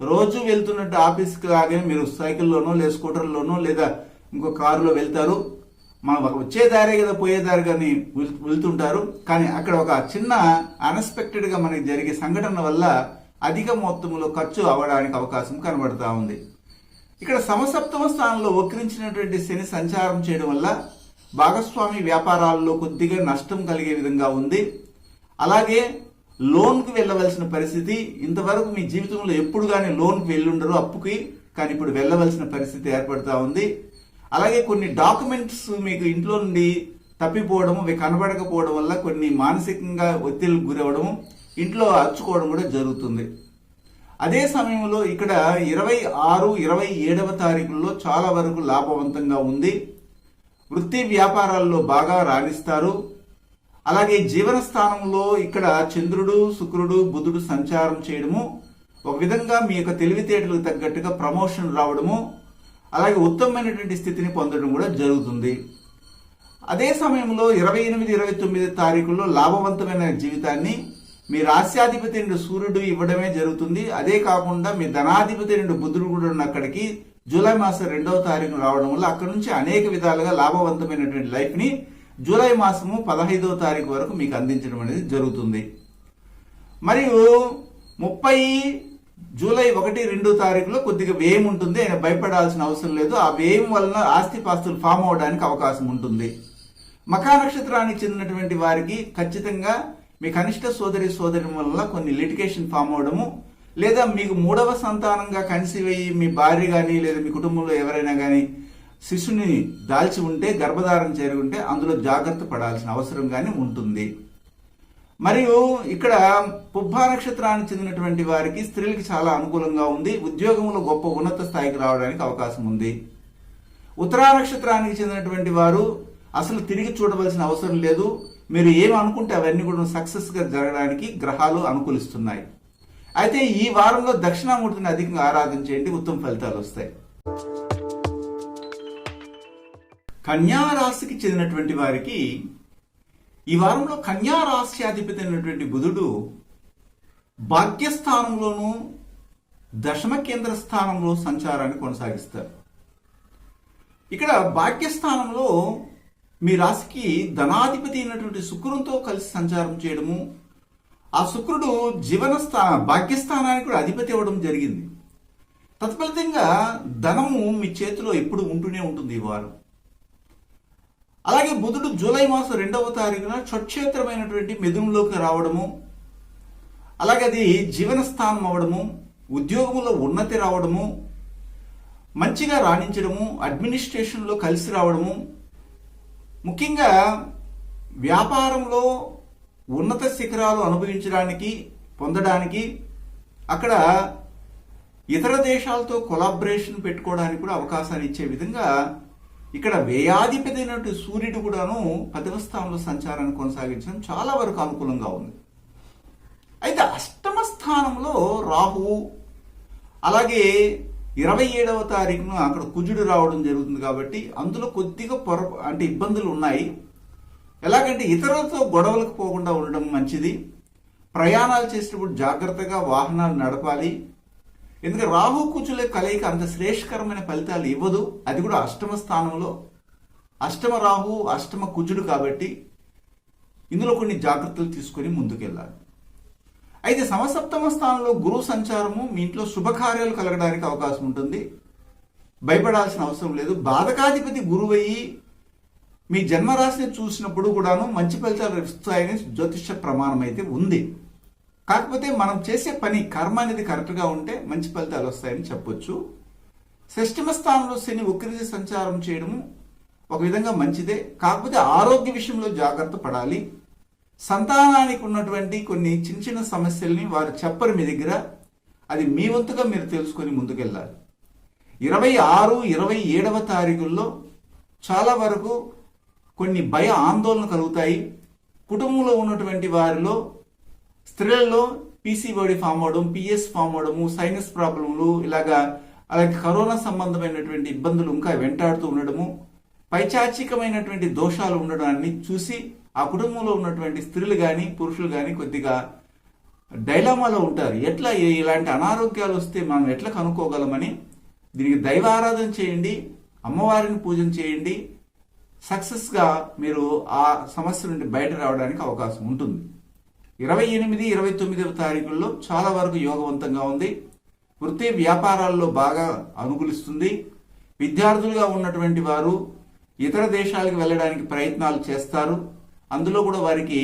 రోజు వెళ్తున్నట్టు ఆఫీస్కి లాగే మీరు సైకిల్లోనో లేదా స్కూటర్లోనో లేదా ఇంకో కారులో వెళ్తారు. మనం వచ్చే దారే కదా పోయే దారి కానీ వెళ్తుంటారు. కానీ అక్కడ ఒక చిన్న అన్ఎక్స్పెక్టెడ్ గా మనకి జరిగే సంఘటన వల్ల అధిక మొత్తంలో ఖర్చు అవ్వడానికి అవకాశం కనబడతా ఉంది. ఇక్కడ సమసప్తమ స్థానంలో వక్రించినటువంటి శని సంచారం చేయడం వల్ల భాగస్వామి వ్యాపారాల్లో కొద్దిగా నష్టం కలిగే విధంగా ఉంది. అలాగే లోన్కి వెళ్ళవలసిన పరిస్థితి, ఇంతవరకు మీ జీవితంలో ఎప్పుడు కానీ లోన్కి వెళ్ళుండరు అప్పుకి, కానీ ఇప్పుడు వెళ్ళవలసిన పరిస్థితి ఏర్పడతా ఉంది. అలాగే కొన్ని డాక్యుమెంట్స్ మీకు ఇంట్లో నుండి తప్పిపోవడం, అవి కనబడకపోవడం వల్ల కొన్ని మానసికంగా ఒత్తిడికి గురవడం, ఇంట్లో అరుచుకోవడం కూడా జరుగుతుంది. అదే సమయంలో ఇక్కడ 26, 27వ తారీఖుల్లో చాలా వరకు లాభవంతంగా ఉంది. వృత్తి వ్యాపారాల్లో బాగా రాణిస్తారు. అలాగే జీవన స్థానంలో ఇక్కడ చంద్రుడు, శుక్రుడు, బుధుడు సంచారం చేయడము ఒక విధంగా మీ యొక్క తెలివితేటలకు తగ్గట్టుగా ప్రమోషన్ రావడము, అలాగే ఉత్తమమైనటువంటి స్థితిని పొందడం కూడా జరుగుతుంది. అదే సమయంలో 28, 29 తారీఖుల్లో లాభవంతమైన జీవితాన్ని మీ రాస్యాధిపతి నుండి సూర్యుడు ఇవ్వడమే జరుగుతుంది. అదే కాకుండా మీ ధనాధిపతి నుండి బుధుడు కూడా అక్కడికి జూలై మాసం 2వ తారీఖున రావడం వల్ల అక్కడ నుంచి అనేక విధాలుగా లాభవంతమైనటువంటి లైఫ్ ని జూలై మాసము 15వ తారీఖు వరకు మీకు అందించడం అనేది జరుగుతుంది. మరియు 30 జూలై 1, 2 తారీఖులో కొద్దిగా వ్యయం ఉంటుంది. ఆయన భయపడాల్సిన అవసరం లేదు. ఆ వ్యయం వలన ఆస్తిపాస్తులు ఫామ్ అవడానికి అవకాశం ఉంటుంది. మఖా నక్షత్రానికి చెందినటువంటి వారికి ఖచ్చితంగా మీ కనిష్ట సోదరి వల్ల కొన్ని లిటిగేషన్ ఫామ్ అవడము, లేదా మీకు 3వ సంతానంగా కన్సీవ్ అయ్యి మీ భార్య కానీ లేదా మీ కుటుంబంలో ఎవరైనా కానీ శిశుని దాల్చి ఉంటే, గర్భధారణ చేరి ఉంటే అందులో జాగ్రత్త పడాల్సిన అవసరం కానీ ఉంటుంది. మరియు ఇక్కడ పుబ్బా నక్షత్రానికి చెందినటువంటి వారికి స్త్రీలకి చాలా అనుకూలంగా ఉంది. ఉద్యోగంలో గొప్ప ఉన్నత స్థాయికి రావడానికి అవకాశం ఉంది. ఉత్తరా నక్షత్రానికి చెందినటువంటి వారు అసలు తిరిగి చూడవలసిన అవసరం లేదు. మీరు ఏమి అనుకుంటే అవన్నీ కూడా సక్సెస్ గా జరగడానికి గ్రహాలు అనుకూలిస్తున్నాయి. అయితే ఈ వారంలో దక్షిణామూర్తిని అధికంగా ఆరాధించేయండి, ఉత్తమ ఫలితాలు వస్తాయి. కన్యా రాశికి చెందినటువంటి వారికి ఈ వారంలో కన్యా రాశ్యాధిపతి అయినటువంటి బుధుడు భాగ్యస్థానంలోనూ దశమ కేంద్ర స్థానంలో సంచారాన్ని కొనసాగిస్తారు. ఇక్కడ భాగ్యస్థానంలో మీ రాశికి ధనాధిపతి అయినటువంటి శుక్రునితో కలిసి సంచారం చేయడము, ఆ శుక్రుడు భాగ్యస్థానానికి కూడా అధిపతి అవ్వడం జరిగింది. తత్ఫలితంగా ధనము మీ చేతిలో ఎప్పుడు ఉంటూనే ఉంటుంది ఈ వారం. అలాగే బుధుడు జూలై మాసం 2వ తారీఖున స్వక్షేత్రమైనటువంటి మిథునంలోకి రావడము, అలాగే అది జీవన స్థానం అవడము, ఉద్యోగంలో ఉన్నతి రావడము, మంచిగా రాణించడము, అడ్మినిస్ట్రేషన్లో కలిసి రావడము, ముఖ్యంగా వ్యాపారంలో ఉన్నత శిఖరాలు అనుభవించడానికి పొందడానికి, అక్కడ ఇతర దేశాలతో కొలాబరేషన్ పెట్టుకోవడానికి కూడా అవకాశాన్ని ఇచ్చే విధంగా ఇక్కడ వ్యయాధిపతి అయినటువంటి సూర్యుడు కూడాను 10వ స్థానంలో సంచారాన్ని కొనసాగించడం చాలా వరకు అనుకూలంగా ఉంది. అయితే అష్టమ స్థానంలో రాహువు, అలాగే 27వ తారీఖున అక్కడ కుజుడు రావడం జరుగుతుంది. కాబట్టి అందులో కొద్దిగా ఇబ్బందులు ఉన్నాయి. ఎలాగంటే ఇతరులతో గొడవలకు పోకుండా ఉండడం మంచిది. ప్రయాణాలు చేసేటప్పుడు జాగ్రత్తగా వాహనాలు నడపాలి. ఎందుకంటే రాహు కుజుల కలయిక అంత శ్రేష్కరమైన ఫలితాలు ఇవ్వదు. అది కూడా అష్టమ స్థానంలో, అష్టమ రాహు అష్టమ కుజుడు కాబట్టి ఇందులో కొన్ని జాగ్రత్తలు తీసుకొని ముందుకెళ్ళాలి. అయితే సమసప్తమ స్థానంలో గురువు సంచారము మీ ఇంట్లో శుభకార్యాలు కలగడానికి అవకాశం ఉంటుంది. భయపడాల్సిన అవసరం లేదు. బాధకాధిపతి గురువయ్యి మీ జన్మరాశిని చూసినప్పుడు కూడాను మంచి ఫలితాలు ఇస్తాయని జ్యోతిష ప్రమాణం అయితే ఉంది. కాకపోతే మనం చేసే పని కర్మ అనేది కరెక్ట్గా ఉంటే మంచి ఫలితాలు వస్తాయని చెప్పొచ్చు. షష్టమ స్థానంలో శని వక్రించి సంచారం చేయడము ఒక విధంగా మంచిదే. కాకపోతే ఆరోగ్య విషయంలో జాగ్రత్త పడాలి. సంతానానికి ఉన్నటువంటి కొన్ని చిన్న చిన్న సమస్యల్ని వారు చెప్పరు మీ దగ్గర, అది మీ వంతుగా మీరు తెలుసుకొని ముందుకెళ్ళాలి. 26, 27వ తారీఖుల్లో చాలా వరకు కొన్ని భయ ఆందోళన కలుగుతాయి. కుటుంబంలో ఉన్నటువంటి వారిలో స్త్రీలలో పీసీఓడి ఫామ్ అవడం, పిఎస్ ఫామ్ అవడము, సైనస్ ప్రాబ్లములు, అలాగే కరోనా సంబంధమైనటువంటి ఇబ్బందులు ఇంకా వెంటాడుతూ ఉండడము, పైచాచికమైనటువంటి దోషాలు ఉండడాన్ని చూసి ఆ కుటుంబంలో ఉన్నటువంటి స్త్రీలు కానీ పురుషులు కానీ కొద్దిగా డైలామాలో ఉంటారు. ఎట్లా ఇలాంటి అనారోగ్యాలు వస్తే మనం ఎట్లా కనుక్కోగలమని దీనికి దైవ ఆరాధన చేయండి, అమ్మవారిని పూజన చేయండి. సక్సెస్గా మీరు ఆ సమస్య నుండి బయట రావడానికి అవకాశం ఉంటుంది. 28, 29వ తారీఖుల్లో చాలా వరకు యోగవంతంగా ఉంది. వృత్తి వ్యాపారాల్లో బాగా అనుకూలిస్తుంది. విద్యార్థులుగా ఉన్నటువంటి వారు ఇతర దేశాలకు వెళ్ళడానికి ప్రయత్నాలు చేస్తారు. అందులో కూడా వారికి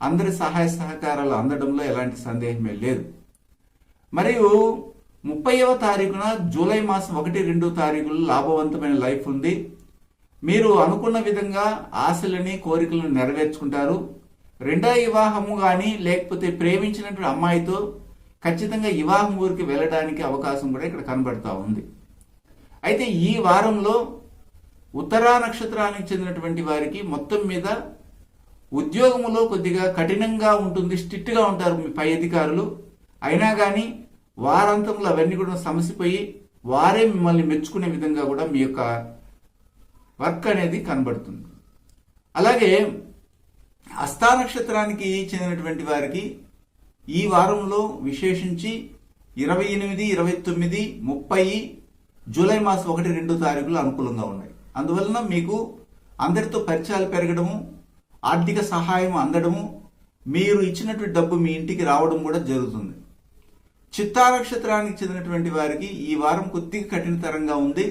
అందరి సహాయ సహకారాలు అందడంలో ఎలాంటి సందేహమే లేదు. మరియు 30వ తారీఖున జూలై మాసం 1, 2 తారీఖుల్లో లాభవంతమైన లైఫ్ ఉంది. మీరు అనుకున్న విధంగా ఆశలని కోరికలను నెరవేర్చుకుంటారు. రెండో వివాహము కానీ లేకపోతే ప్రేమించినటువంటి అమ్మాయితో ఖచ్చితంగా వివాహం ఊరికి వెళ్ళడానికి అవకాశం కూడా ఇక్కడ కనబడతా ఉంది. అయితే ఈ వారంలో ఉత్తరా నక్షత్రానికి చెందినటువంటి వారికి మొత్తం మీద ఉద్యోగములో కొద్దిగా కఠినంగా ఉంటుంది, స్ట్రిక్ట్గా ఉంటారు మీ పై అధికారులు. అయినా కానీ వారాంతంలో అవన్నీ కూడా సమసిపోయి వారే మిమ్మల్ని మెచ్చుకునే విధంగా కూడా మీ యొక్క వర్క్ అనేది కనబడుతుంది. అలాగే హస్తా నక్షత్రానికి చెందినటువంటి వారికి ఈ వారంలో విశేషించి 28, 29, 30 జూలై మాసం 1, 2 తారీఖులు అనుకూలంగా ఉన్నాయి. అందువలన మీకు అందరితో పరిచయాలు పెరగడము, ఆర్థిక సహాయం అందడము, మీరు ఇచ్చినటువంటి డబ్బు మీ ఇంటికి రావడం కూడా జరుగుతుంది. చిత్తా నక్షత్రానికి చెందినటువంటి వారికి ఈ వారం కొద్దిగా కఠినతరంగా ఉంది.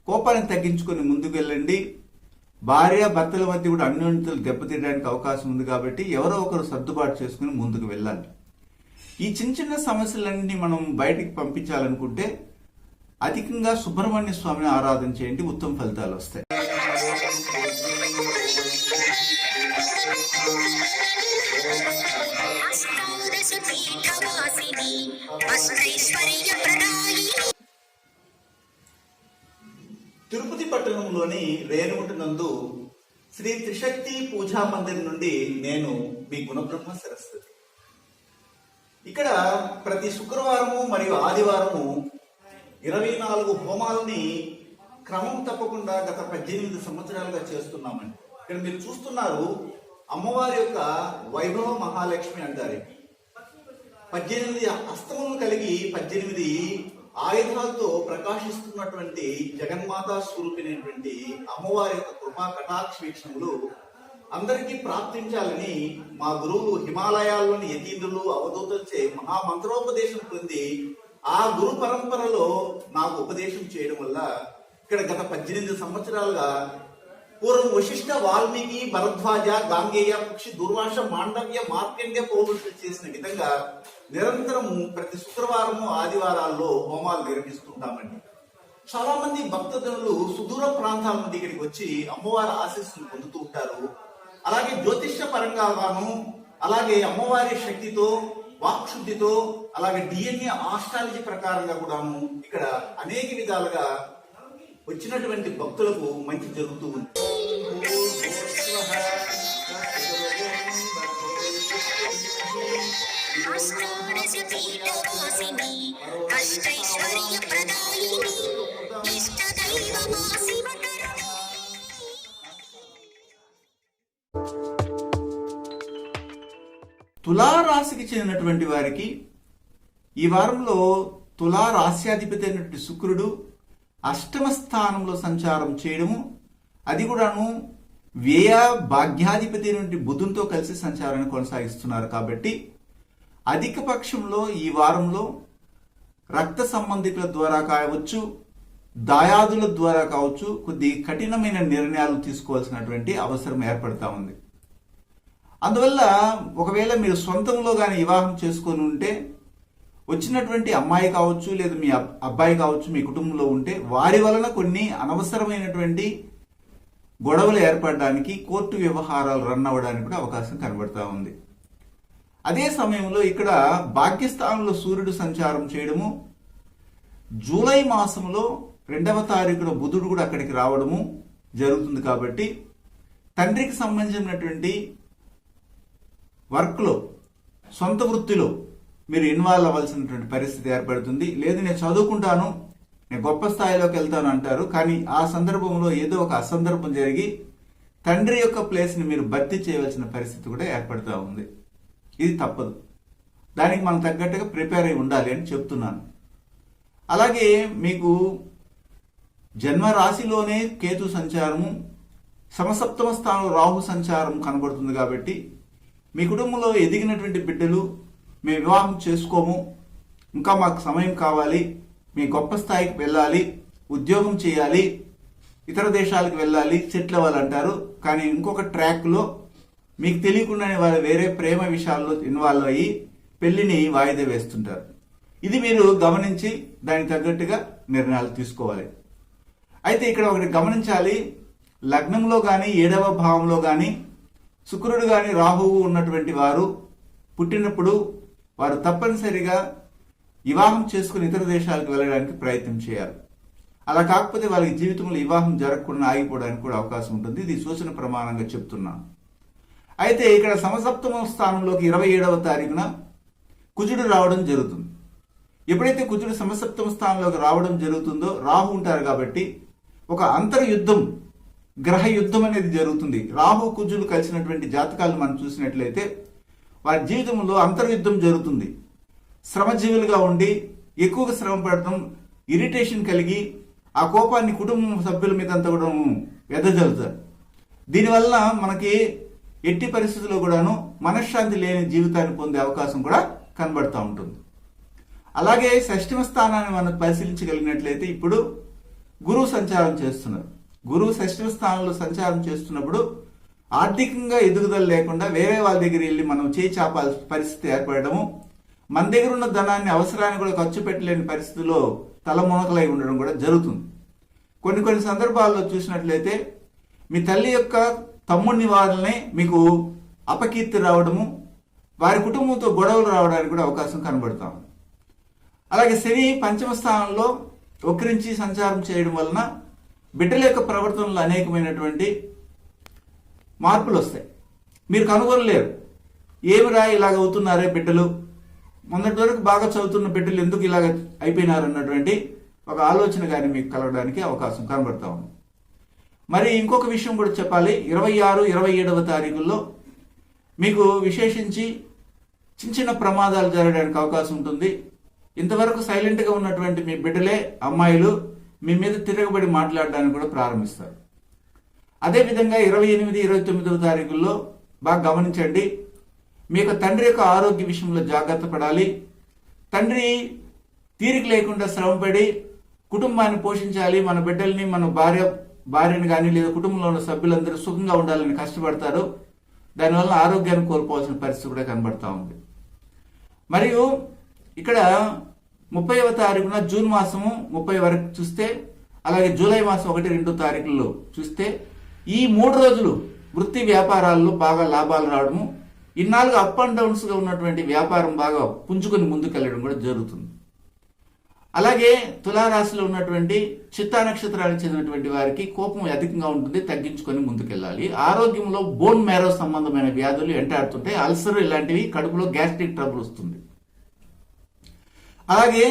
కోపాన్ని తగ్గించుకొని ముందుకు వెళ్ళండి. భార్య భర్తల మధ్య కూడా అన్యోన్యతలు దెబ్బతీయడానికి అవకాశం ఉంది కాబట్టి ఎవరో ఒకరు సర్దుబాటు చేసుకుని ముందుకు వెళ్ళాలి. ఈ చిన్న చిన్న సమస్యలన్నీ మనం బయటికి పంపించాలనుకుంటే అధికంగా సుబ్రహ్మణ్య స్వామిని ఆరాధన చేయండి, ఉత్తమ ఫలితాలు వస్తాయి. తిరుపతి పట్టణంలోని రేణుగుంట నందు శ్రీ త్రిశక్తి పూజా మందిర్ నుండి నేను మీ గుణబ్రహ్మ సరస్వతి. ఇక్కడ ప్రతి శుక్రవారము మరియు ఆదివారము 24 హోమాలని క్రమం తప్పకుండా గత 18 సంవత్సరాలుగా చేస్తున్నామండి. ఇక్కడ మీరు చూస్తున్నారు, అమ్మవారి యొక్క వైభవ మహాలక్ష్మి అంటారు. 18 హస్తములను కలిగి 18 ఆయుధాలతో ప్రకాశిస్తున్నటువంటి జగన్మాతా స్వరూపినటువంటి అమ్మవారి యొక్క కృపా కటాక్ష వీక్షణములు అందరికీ ప్రాప్తించాలని మా గురువులు హిమాలయాల్లోని యతీంద్రులు అవధూతలచే మహామంత్రోపదేశం పొంది ఆ గురు పరంపరలో నాకు ఉపదేశం చేయడం వల్ల ఇక్కడ గత 18 సంవత్సరాలుగా పూర్వం వశిష్ఠ, వాల్మీకి, భరద్వాజ, గాంగేయ, పక్షి, దుర్వాస, మాండవ్య, మార్కండ్య పౌరుషులు చేసిన విధంగా నిరంతరము ప్రతి శుక్రవారము ఆదివారాల్లో హోమాలు నిర్వహిస్తుంటామండి. చాలా మంది భక్తజనులు సుదూర ప్రాంతాల నుండి ఇక్కడికి వచ్చి అమ్మవారి ఆశీస్సులు పొందుతూ ఉంటారు. అలాగే జ్యోతిష్య పరంగాను, అలాగే అమ్మవారి శక్తితో, వాక్శుద్ధితో, అలాగే డిఎన్ఏ ఆస్ట్రాలజీ ప్రకారంగా కూడాను ఇక్కడ అనేక విధాలుగా వచ్చినటువంటి భక్తులకు మంచి జరుగుతూ ఉంది. తులారాశికి చెందినటువంటి వారికి ఈ వారంలో తులారాశ్యాధిపతి అయినటువంటి శుక్రుడు అష్టమ స్థానంలో సంచారం చేయడము, అది కూడాను వ్యయ భాగ్యాధిపతి అయినటువంటి బుధునితో కలిసి సంచారాన్ని కొనసాగిస్తున్నారు. కాబట్టి అధిక పక్షంలో ఈ వారంలో రక్త సంబంధికుల ద్వారా కావచ్చు, దాయాదుల ద్వారా కావచ్చు, కొద్ది కఠినమైన నిర్ణయాలు తీసుకోవాల్సినటువంటి అవసరం ఏర్పడతా ఉంది. అందువల్ల ఒకవేళ మీరు సొంతంలో కానీ వివాహం చేసుకొని ఉంటే వచ్చినటువంటి అమ్మాయి కావచ్చు, లేదా మీ అబ్బాయి కావచ్చు, మీ కుటుంబంలో ఉంటే వారి వలన కొన్ని అనవసరమైనటువంటి గొడవలు ఏర్పడడానికి, కోర్టు వ్యవహారాలు రన్ అవ్వడానికి కూడా అవకాశం కనబడతా ఉంది. అదే సమయంలో ఇక్కడ భాగ్యస్థానంలో సూర్యుడు సంచారం చేయడము, జూలై మాసంలో 2వ తారీఖున బుధుడు కూడా అక్కడికి రావడము జరుగుతుంది. కాబట్టి తండ్రికి సంబంధించినటువంటి వర్క్లో, సొంత వృత్తిలో మీరు ఇన్వాల్వ్ అవ్వాల్సినటువంటి పరిస్థితి ఏర్పడుతుంది. లేదు నేను చదువుకుంటాను, నేను గొప్ప స్థాయిలోకి వెళ్తాను అంటారు, కానీ ఆ సందర్భంలో ఏదో ఒక అసందర్భం జరిగి తండ్రి యొక్క ప్లేస్ని మీరు భర్తీ చేయవలసిన పరిస్థితి కూడా ఏర్పడుతూ ఉంది. ఇది తప్పదు, దానికి మనం తగ్గట్టుగా ప్రిపేర్ అయి ఉండాలి అని చెప్తున్నాను. అలాగే మీకు జన్మ రాశిలోనే కేతు సంచారము, సమసప్తమ స్థానంలో రాహు సంచారం కనబడుతుంది. కాబట్టి మీ కుటుంబంలో ఎదిగినటువంటి బిడ్డలు మేము వివాహం చేసుకోము, ఇంకా మాకు సమయం కావాలి, మీ గొప్ప స్థాయికి వెళ్ళాలి, ఉద్యోగం చేయాలి, ఇతర దేశాలకు వెళ్ళాలి, సెటిల్ అవ్వాలంటారు, కానీ ఇంకొక ట్రాక్లో మీకు తెలియకుండానే వాళ్ళు వేరే ప్రేమ విషయాల్లో ఇన్వాల్వ్ అయ్యి పెళ్లిని వాయిదా వేస్తుంటారు. ఇది మీరు గమనించి దానికి తగ్గట్టుగా నిర్ణయాలు తీసుకోవాలి. అయితే ఇక్కడ ఒకటి గమనించాలి, లగ్నంలో కానీ 7వ భావంలో కానీ శుక్రుడు కానీ రాహువు ఉన్నటువంటి వారు పుట్టినప్పుడు వారు తప్పనిసరిగా వివాహం చేసుకుని ఇతర దేశాలకు వెళ్ళడానికి ప్రయత్నం చేయాలి. అలా కాకపోతే వాళ్ళకి జీవితంలో వివాహం జరగకుండా ఆగిపోవడానికి కూడా అవకాశం ఉంటుంది. ఇది సూచన ప్రమాణంగా చెప్తున్నాను. అయితే ఇక్కడ సమసప్తమ స్థానంలోకి 27వ తారీఖున కుజుడు రావడం జరుగుతుంది. ఎప్పుడైతే కుజుడు సమసప్తమ స్థానంలోకి రావడం జరుగుతుందో రాహు ఉంటారు కాబట్టి ఒక అంతర్యుద్ధం, గ్రహ యుద్ధం అనేది జరుగుతుంది. రాహు కుజులు కలిసినటువంటి జాతకాలను మనం చూసినట్లయితే వారి జీవితంలో అంతర్యుద్ధం జరుగుతుంది. శ్రమజీవులుగా ఉండి ఎక్కువగా శ్రమ పడటం, ఇరిటేషన్ కలిగి ఆ కోపాన్ని కుటుంబం సభ్యుల మీద అంతా కూడా వెదజల్లుతారు. దీనివల్ల మనకి ఎట్టి పరిస్థితుల్లో కూడాను మనశ్శాంతి లేని జీవితాన్ని పొందే అవకాశం కూడా కనబడతా ఉంటుంది. అలాగే షష్ఠమ స్థానాన్ని మనం పరిశీలించగలిగినట్లయితే ఇప్పుడు గురువు సంచారం చేస్తున్నారు. గురువు షష్ఠమ స్థానంలో సంచారం చేస్తున్నప్పుడు ఆర్థికంగా ఎదుగుదల లేకుండా వేరే వాళ్ళ దగ్గర వెళ్ళి మనం చేయి చాపాల్సిన పరిస్థితి ఏర్పడము, మన దగ్గర ఉన్న ధనాన్ని అవసరాన్ని కూడా ఖర్చు పెట్టలేని పరిస్థితిలో తలమునకలై ఉండడం కూడా జరుగుతుంది. కొన్ని సందర్భాల్లో చూసినట్లయితే మీ తల్లి యొక్క తమ్ముడిని వాళ్ళనే మీకు అపకీర్తి రావడము, వారి కుటుంబంతో గొడవలు రావడానికి కూడా అవకాశం కనబడతాం. అలాగే శని పంచమ స్థానంలో వక్రించి సంచారం చేయడం వలన బిడ్డల యొక్క ప్రవర్తనలో అనేకమైనటువంటి మార్పులు వస్తాయి. మీరు కనుగొనలేరు, ఏమిరా ఇలాగ అవుతున్నారే బిడ్డలు, మొన్నటి వరకు బాగా చదువుతున్న బిడ్డలు ఎందుకు ఇలాగ అయిపోయినారు అన్నటువంటి ఒక ఆలోచన కానీ మీకు కలగడానికి అవకాశం కనబడతా ఉంది. మరి ఇంకొక విషయం కూడా చెప్పాలి, 26, 27వ తారీఖుల్లో మీకు విశేషించి చిన్న ప్రమాదాలు జరగడానికి అవకాశం ఉంటుంది. ఇంతవరకు సైలెంట్గా ఉన్నటువంటి మీ బిడ్డలే, అమ్మాయిలు మీ మీద తిరగబడి మాట్లాడడానికి కూడా ప్రారంభిస్తారు. అదేవిధంగా 28, 29వ తారీఖుల్లో బాగా గమనించండి, మీ యొక్క తండ్రి యొక్క ఆరోగ్య విషయంలో జాగ్రత్త పడాలి. తండ్రి తీరిక లేకుండా శ్రమపడి కుటుంబాన్ని పోషించాలి, మన బిడ్డల్ని, మన భార్యని కానీ లేదా కుటుంబంలో ఉన్న సభ్యులందరూ సుఖంగా ఉండాలని కష్టపడతారు. దానివల్ల ఆరోగ్యాన్ని కోల్పోవాల్సిన పరిస్థితి కూడా కనబడతా ఉంది. మరియు ఇక్కడ 30వ తారీఖున జూన్ మాసము 30 వరకు చూస్తే, అలాగే జూలై మాసం 1, 2 తారీఖుల్లో చూస్తే ఈ 3 రోజులు వృత్తి వ్యాపారాల్లో బాగా లాభాలు రావడము, ఇన్నాళ్ళుగా అప్ అండ్ డౌన్స్గా ఉన్నటువంటి వ్యాపారం బాగా పుంజుకొని ముందుకెళ్ళడం కూడా జరుగుతుంది. అలాగే తులారాశిలో ఉన్నటువంటి చిత్తా నక్షత్రానికి చెందినటువంటి వారికి కోపం అధికంగా ఉంటుంది, తగ్గించుకొని ముందుకెళ్ళాలి. ఆరోగ్యంలో బోన్ మ్యారో సంబంధమైన వ్యాధులు వెంటాడుతుంటాయి, అల్సర్ ఇలాంటివి, కడుపులో గ్యాస్ట్రిక్ ట్రబుల్ వస్తుంది. అలాగే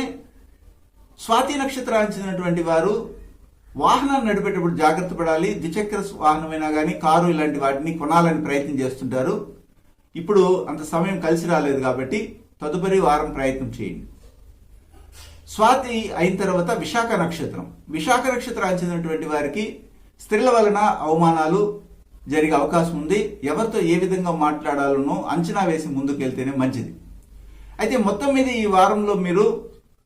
స్వాతి నక్షత్రానికి చెందినటువంటి వారు వాహనాన్ని నడిపేటప్పుడు జాగ్రత్త పడాలి. ద్విచక్ర వాహనమైనా కానీ కారు ఇలాంటి వాటిని కొనాలని ప్రయత్నం చేస్తుంటారు. ఇప్పుడు అంత సమయం కలిసి రాలేదు కాబట్టి తదుపరి వారం ప్రయత్నం చేయండి. స్వాతి అయిన తర్వాత విశాఖ నక్షత్రం. విశాఖ నక్షత్రానికి చెందినటువంటి వారికి స్త్రీల వలన అవమానాలు జరిగే అవకాశం ఉంది. ఎవరితో ఏ విధంగా మాట్లాడాలనో అంచనా వేసి ముందుకెళ్తేనే మంచిది. అయితే మొత్తం మీద ఈ వారంలో మీరు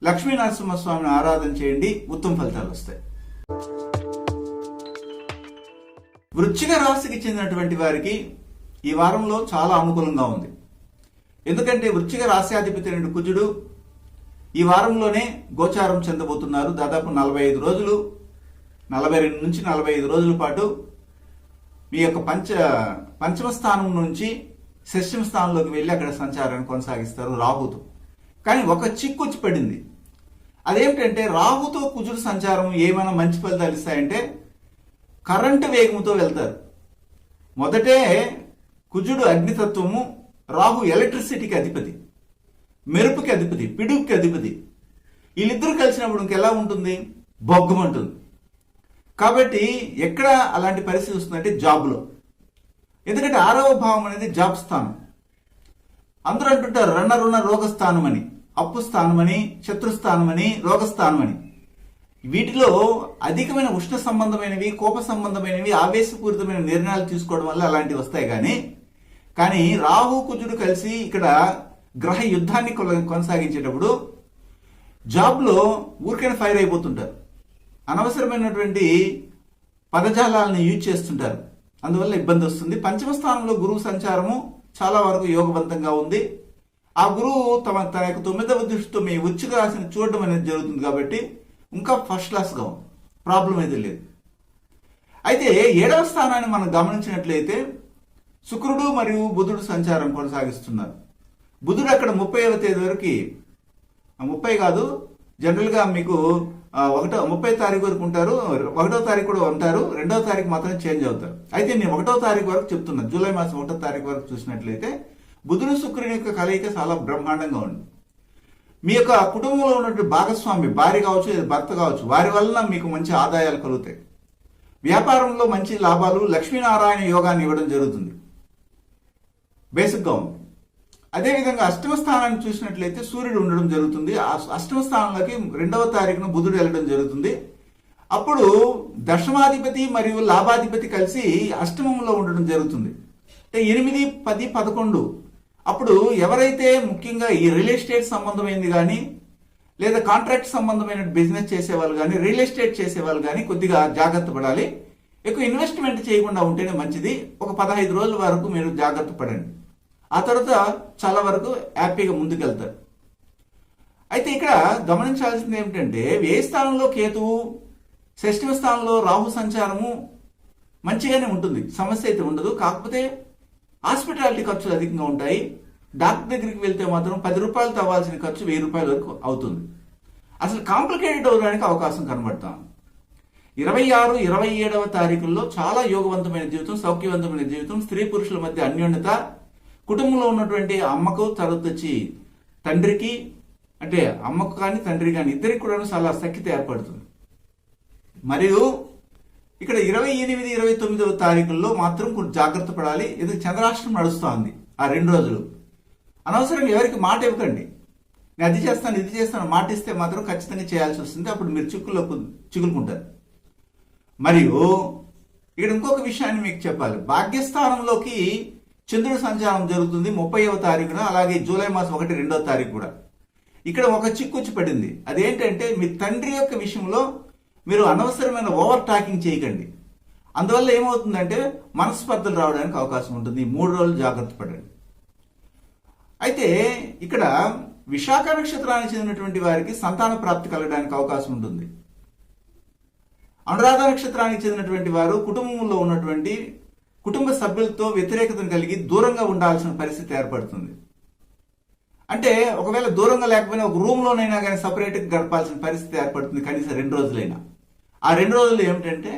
లక్ష్మీ నరసింహస్వామిని ఆరాధన చేయండి, ఉత్తమ ఫలితాలు వస్తాయి. వృశ్చిక రాశికి చెందినటువంటి వారికి ఈ వారంలో చాలా అనుకూలంగా ఉంది. ఎందుకంటే వృశ్చిక రాశ్యాధిపతి అయిన కుజుడు ఈ వారంలోనే గోచారం చెందబోతున్నారు. దాదాపు 45 రోజులు, 42 నుంచి 45 రోజుల పాటు మీ యొక్క పంచమ స్థానం నుంచి షష్ఠమ స్థానంలోకి వెళ్ళి అక్కడ సంచారాన్ని కొనసాగిస్తారు రాహుతో. కానీ ఒక చిక్కు వచ్చి పడింది. అదేమిటంటే రాహుతో కుజుడు సంచారం ఏమైనా మంచి ఫలితాలు ఇస్తాయంటే కరెంటు వేగంతో వెళ్తారు. మొదటే కుజుడు అగ్నితత్వము, రాహు ఎలక్ట్రిసిటీకి అధిపతి, మెరుపుకి అధిపతి, పిడుగుకి అధిపతి. వీళ్ళిద్దరూ కలిసినప్పుడు ఇంకెలా ఉంటుంది? బొగ్గమంటుంది. కాబట్టి ఎక్కడ అలాంటి పరిస్థితి వస్తుందంటే జాబ్లో. ఎందుకంటే 6వ భావం అనేది జాబ్ స్థానం. అందరూ అంటుంటారు రుణ రోగస్థానం అని, అప్పు స్థానం అని, శత్రుస్థానం అని, రోగస్థానం అని. వీటిలో అధికమైన ఉష్ణ సంబంధమైనవి, కోప సంబంధమైనవి, ఆవేశపూరితమైన నిర్ణయాలు తీసుకోవడం వల్ల అలాంటివి వస్తాయి. కానీ రాహు కుజుడు కలిసి ఇక్కడ గ్రహ యుద్ధాన్ని కొనసాగించేటప్పుడు జాబ్లో ఊరికైనా ఫైర్ అయిపోతుంటారు. అనవసరమైనటువంటి పదజాలాలను యూజ్ చేస్తుంటారు. అందువల్ల ఇబ్బంది వస్తుంది. పంచమ స్థానంలో గురువు సంచారము చాలా వరకు యోగవంతంగా ఉంది. ఆ గురువు తన యొక్క 9వ దృష్టితో మీ వృశ్చిక రాశిని చూడడం అనేది జరుగుతుంది. కాబట్టి ఇంకా ఫస్ట్ క్లాస్గా ఉంది, ప్రాబ్లం అయితే లేదు. అయితే 7వ స్థానాన్ని మనం గమనించినట్లయితే శుక్రుడు మరియు బుధుడు సంచారం కొనసాగిస్తున్నారు. బుధుడు అక్కడ 30వ తేదీ వరకు, 30 కాదు, జనరల్గా మీకు 30వ తారీఖు వరకు ఉంటారు, 1వ తారీఖు కూడా ఉంటారు, 2వ తారీఖు మాత్రం చేంజ్ అవుతారు. అయితే నేను 1వ తారీఖు వరకు చెప్తున్నాను. జూలై మాసం 1వ తారీఖు వరకు చూసినట్లయితే బుధుడు శుక్రుని యొక్క కలయిక చాలా బ్రహ్మాండంగా ఉంది. మీ యొక్క కుటుంబంలో ఉన్నటువంటి భాగస్వామి, భార్య కావచ్చు, భర్త కావచ్చు, వారి వలన మీకు మంచి ఆదాయాలు కలుగుతాయి. వ్యాపారంలో మంచి లాభాలు, లక్ష్మీనారాయణ యోగాన్ని ఇవ్వడం జరుగుతుంది. బేసిక్గా ఉంది. అదేవిధంగా అష్టమ స్థానాన్ని చూసినట్లయితే సూర్యుడు ఉండడం జరుగుతుంది. ఆ అష్టమ స్థానంలోకి 2వ తారీఖున బుధుడు వెళ్ళడం జరుగుతుంది. అప్పుడు దశమాధిపతి మరియు లాభాధిపతి కలిసి అష్టమంలో ఉండడం జరుగుతుంది. అంటే 8, 10, 11. అప్పుడు ఎవరైతే ముఖ్యంగా ఈ రియల్ ఎస్టేట్ సంబంధమైనది కానీ, లేదా కాంట్రాక్ట్ సంబంధమైన బిజినెస్ చేసేవాళ్ళు కానీ, రియల్ ఎస్టేట్ చేసేవాళ్ళు కానీ కొద్దిగా జాగ్రత్త పడాలి. ఎక్కువ ఇన్వెస్ట్మెంట్ చేయకుండా ఉంటేనే మంచిది. ఒక 15 రోజుల వరకు మీరు జాగ్రత్త పడండి. ఆ తర్వాత చాలా వరకు హ్యాపీగా ముందుకెళ్తారు. అయితే ఇక్కడ గమనించాల్సింది ఏమిటంటే వ్యయ స్థానంలో కేతువు, షష్ఠమ స్థానంలో రాహు సంచారము మంచిగానే ఉంటుంది, సమస్య అయితే ఉండదు. కాకపోతే హాస్పిటాలిటీ ఖర్చులు అధికంగా ఉంటాయి. డాక్టర్ దగ్గరికి వెళ్తే మాత్రం 10 రూపాయలు తవ్వాల్సిన ఖర్చు 1000 రూపాయల వరకు అవుతుంది. అసలు కాంప్లికేటెడ్ అవడానికి అవకాశం కనబడతాం. 26, 27వ తారీఖుల్లో చాలా యోగవంతమైన జీవితం, సౌఖ్యవంతమైన జీవితం, స్త్రీ పురుషుల మధ్య అన్యోన్యత, కుటుంబంలో ఉన్నటువంటి అమ్మకు తర్వాత వచ్చి తండ్రికి, అంటే అమ్మకు కానీ తండ్రి కానీ ఇద్దరికి కూడా చాలా సఖ్యత ఏర్పడుతుంది. మరియు ఇక్కడ 28, 29వ తారీఖుల్లో మాత్రం కొంచెం జాగ్రత్త పడాలి. ఎందుకు చంద్రాష్టమం నడుస్తోంది ఆ 2 రోజులు. అనవసరంగా ఎవరికి మాట ఇవ్వకండి. నేను అది చేస్తాను, ఇది చేస్తాను మాట ఇస్తే మాత్రం ఖచ్చితంగా చేయాల్సి వస్తుంది. అప్పుడు మీరు చిక్కులుకుంటారు. మరియు ఇక్కడ ఇంకొక విషయాన్ని మీకు చెప్పాలి. భాగ్యస్థానంలోకి చంద్రుడి సంచారం జరుగుతుంది 30వ తారీఖున, అలాగే జూలై మాసం 1, 2వ తారీఖు కూడా. ఇక్కడ ఒక చిక్కు వచ్చి పడింది. అదేంటంటే మీ తండ్రి యొక్క విషయంలో మీరు అనవసరమైన ఓవర్ టాకింగ్ చేయకండి. అందువల్ల ఏమవుతుందంటే మనస్పర్ధలు రావడానికి అవకాశం ఉంటుంది. 3 రోజులు జాగ్రత్త పడండి. అయితే ఇక్కడ విశాఖ నక్షత్రానికి చెందినటువంటి వారికి సంతాన ప్రాప్తి కలగడానికి అవకాశం ఉంటుంది. అనురాధ నక్షత్రానికి చెందినటువంటి వారు కుటుంబంలో ఉన్నటువంటి కుటుంబ సభ్యులతో వ్యతిరేకతను కలిగి దూరంగా ఉండాల్సిన పరిస్థితి ఏర్పడుతుంది. అంటే ఒకవేళ దూరంగా లేకపోయినా ఒక రూమ్లోనైనా కానీ సపరేట్గా గడపాల్సిన పరిస్థితి ఏర్పడుతుంది, కనీసం 2 రోజులైనా. ఆ 2 రోజులు ఏమిటంటే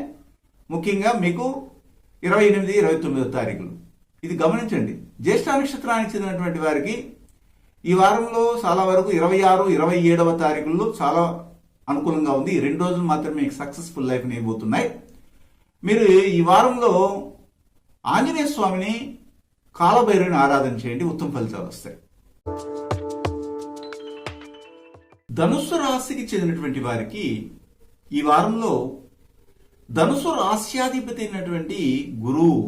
ముఖ్యంగా మీకు 28, 29వ తారీఖులు. ఇది గమనించండి. జ్యేష్ఠ నక్షత్రానికి చెందినటువంటి వారికి ఈ వారంలో చాలా వరకు 26, 27వ తారీఖుల్లో చాలా అనుకూలంగా ఉంది. ఈ 2 రోజులు మాత్రమే మీకు సక్సెస్ఫుల్ లైఫ్ ఇవ్వబోతున్నాయి. మీరు ఈ వారంలో ఆంజనేయ స్వామిని కాలభైరవుని ఆరాధన చేయండి, ఉత్తమ ఫలితాలు వస్తాయి. ధనుస్సు రాశికి చెందినటువంటి వారికి ఈ వారంలో ధనుసు రాశ్యాధిపతి అయినటువంటి గురువు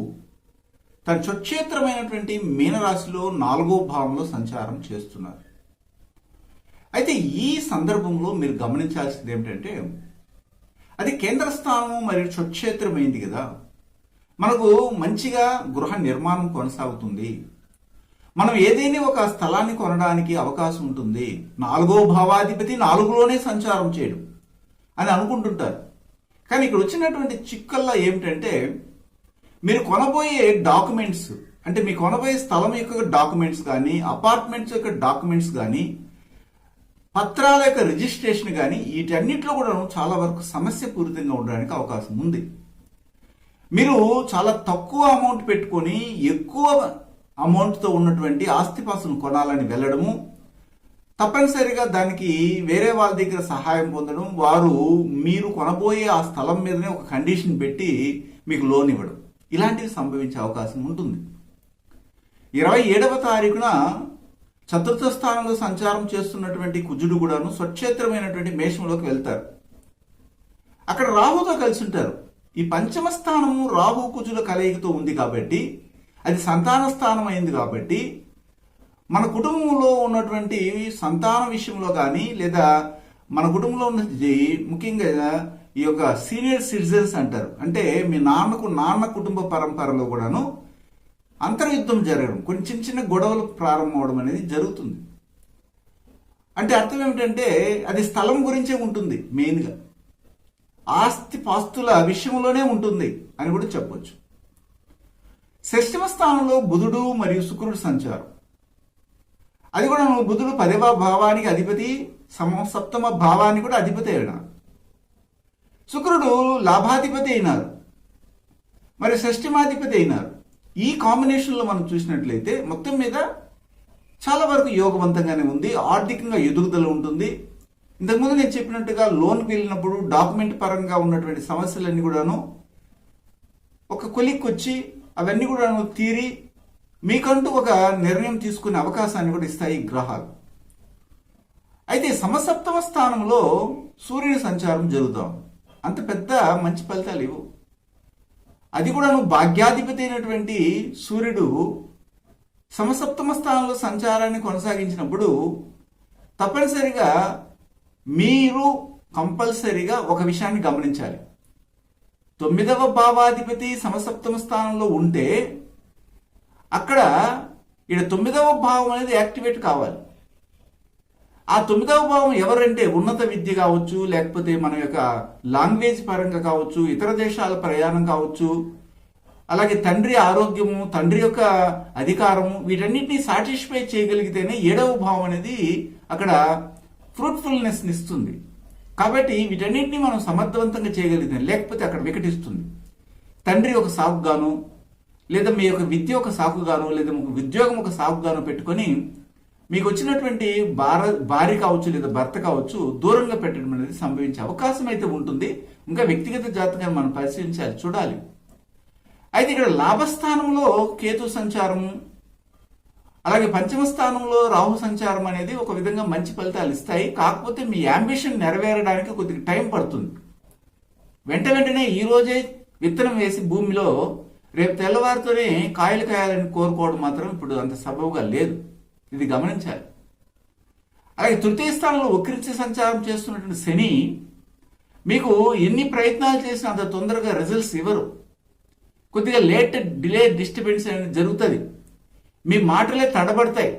తన స్వక్షేత్రమైనటువంటి మీనరాశిలో 4వ భావంలో సంచారం చేస్తున్నారు. అయితే ఈ సందర్భంలో మీరు గమనించాల్సింది ఏమిటంటే, అది కేంద్ర స్థానం మరియు స్వక్షేత్రమైంది కదా, మనకు మంచిగా గృహ నిర్మాణం కొనసాగుతుంది, మనం ఏదైనా ఒక స్థలాన్ని కొనడానికి అవకాశం ఉంటుంది, 4వ భావాధిపతి 4లోనే సంచారం చేయడం అని అనుకుంటుంటారు. కానీ ఇక్కడ వచ్చినటువంటి చిక్కల్లా ఏమిటంటే, మీరు కొనబోయే డాక్యుమెంట్స్, అంటే మీ కొనబోయే స్థలం యొక్క డాక్యుమెంట్స్ కానీ, అపార్ట్మెంట్స్ యొక్క డాక్యుమెంట్స్ కానీ, పత్రాల యొక్క రిజిస్ట్రేషన్ కానీ, వీటన్నిటిలో కూడా చాలా వరకు సమస్యపూరితంగా ఉండడానికి అవకాశం ఉంది. మీరు చాలా తక్కువ అమౌంట్ పెట్టుకొని ఎక్కువ అమౌంట్తో ఉన్నటువంటి ఆస్తిపాస్తులను కొనాలని వెళ్ళడము, తప్పనిసరిగా దానికి వేరే వాళ్ళ దగ్గర సహాయం పొందడం, వారు మీరు కొనబోయే ఆ స్థలం మీదనే ఒక కండిషన్ పెట్టి మీకు లోన్ ఇవ్వడం, ఇలాంటివి సంభవించే అవకాశం ఉంటుంది. 27వ తారీఖున చతుర్థ స్థానంలో సంచారం చేస్తున్నటువంటి కుజుడు కూడాను స్వక్షేత్రమైనటువంటి మేషంలోకి వెళ్తారు. అక్కడ రాహుతో కలిసి ఉంటారు. ఈ పంచమ స్థానము రాహు కుజుల కలయికతో ఉంది కాబట్టి, అది సంతాన స్థానం అయింది కాబట్టి, మన కుటుంబంలో ఉన్నటువంటి సంతాన విషయంలో కానీ, లేదా మన కుటుంబంలో ఉన్నది ముఖ్యంగా ఈ యొక్క సీనియర్ సిటిజన్స్ అంటారు, అంటే మీ నాన్న కుటుంబ పరంపరలో కూడాను అంతర్యుద్ధం జరగడం, కొన్ని చిన్న చిన్న గొడవలు ప్రారంభమవడం అనేది జరుగుతుంది. అంటే అర్థం ఏమిటంటే, అది స్థలం గురించే ఉంటుంది, మెయిన్గా ఆస్తి పాస్తుల విషయంలోనే ఉంటుంది అని కూడా చెప్పొచ్చు. షష్టమ స్థానంలో బుధుడు మరియు శుక్రుడు సంచారం, అది కూడా బుధుడు 10వ భావానికి అధిపతి, సప్తమ భావానికి కూడా అధిపతి అయినారు. శుక్రుడు లాభాధిపతి అయినారు, మరి షష్టమాధిపతి అయినారు. ఈ కాంబినేషన్లో మనం చూసినట్లయితే మొత్తం మీద చాలా వరకు యోగవంతంగానే ఉంది, ఆర్థికంగా ఎదుగుదల ఉంటుంది. ఇంతకుముందు నేను చెప్పినట్టుగా లోన్కి వెళ్ళినప్పుడు డాక్యుమెంట్ పరంగా ఉన్నటువంటి సమస్యలన్నీ కూడాను ఒక కొలిక్కి వచ్చి అవన్నీ కూడాను తీరి మీకంటూ ఒక నిర్ణయం తీసుకునే అవకాశాన్ని కూడా ఇస్తాయి గ్రహాలు. అయితే సమసప్తమ స్థానంలో సూర్యుని సంచారం జరుగుతాం, అంత పెద్ద మంచి ఫలితాలు ఇవ్వు. అది కూడా భాగ్యాధిపతి అయినటువంటి సూర్యుడు సమసప్తమ స్థానంలో సంచారాన్ని కొనసాగించినప్పుడు తప్పనిసరిగా మీరు కంపల్సరిగా ఒక విషయాన్ని గమనించాలి. 9వ భావాధిపతి సమసప్తమ స్థానంలో ఉంటే అక్కడ ఇక్కడ 9వ భావం అనేది యాక్టివేట్ కావాలి. ఆ 9వ భావం ఎవరంటే ఉన్నత విద్య కావచ్చు, లేకపోతే మన యొక్క లాంగ్వేజ్ పరంగా కావచ్చు, ఇతర దేశాల ప్రయాణం కావచ్చు, అలాగే తండ్రి ఆరోగ్యము, తండ్రి యొక్క అధికారము, వీటన్నిటిని సాటిస్ఫై చేయగలిగితేనే 7వ భావం అనేది అక్కడ ఫ్రూట్ఫుల్నెస్ ఇస్తుంది. కాబట్టి వీటన్నిటిని మనం సమర్థవంతంగా చేయగలిగితే, లేకపోతే అక్కడ వికటిస్తుంది. తండ్రి ఒక సాకుగాను, లేదా మీ యొక్క విద్య ఒక సాకుగాను, లేదా ఉద్యోగం ఒక సాకుగాను పెట్టుకొని మీకు వచ్చినటువంటి భార్య కావచ్చు లేదా భర్త కావచ్చు దూరంగా పెట్టడం అనేది సంభవించే అవకాశం అయితే ఉంటుంది. ఇంకా వ్యక్తిగత జాతకాన్ని మనం పరిశీలించాలి, చూడాలి. అయితే ఇక్కడ లాభస్థానంలో కేతు సంచారము, అలాగే పంచమ స్థానంలో రాహు సంచారం అనేది ఒక విధంగా మంచి ఫలితాలు ఇస్తాయి. కాకపోతే మీ యాంబిషన్ నెరవేరడానికి కొద్దిగా టైం పడుతుంది. వెంటనే ఈ రోజే విత్తనం వేసి భూమిలో రేపు తెల్లవారితోనే కాయలు కాయాలని కోరుకోవడం మాత్రం ఇప్పుడు అంత సబబుగా లేదు, ఇది గమనించాలి. అలాగే తృతీయ స్థానంలో వక్రించి సంచారం చేస్తున్నటువంటి శని మీకు ఎన్ని ప్రయత్నాలు చేసినా అంత తొందరగా రిజల్ట్స్ ఇవ్వరు. కొద్దిగా డిలే డిస్టర్బెన్స్ అనేది జరుగుతుంది. మీ మాటలే తడబడతాయి.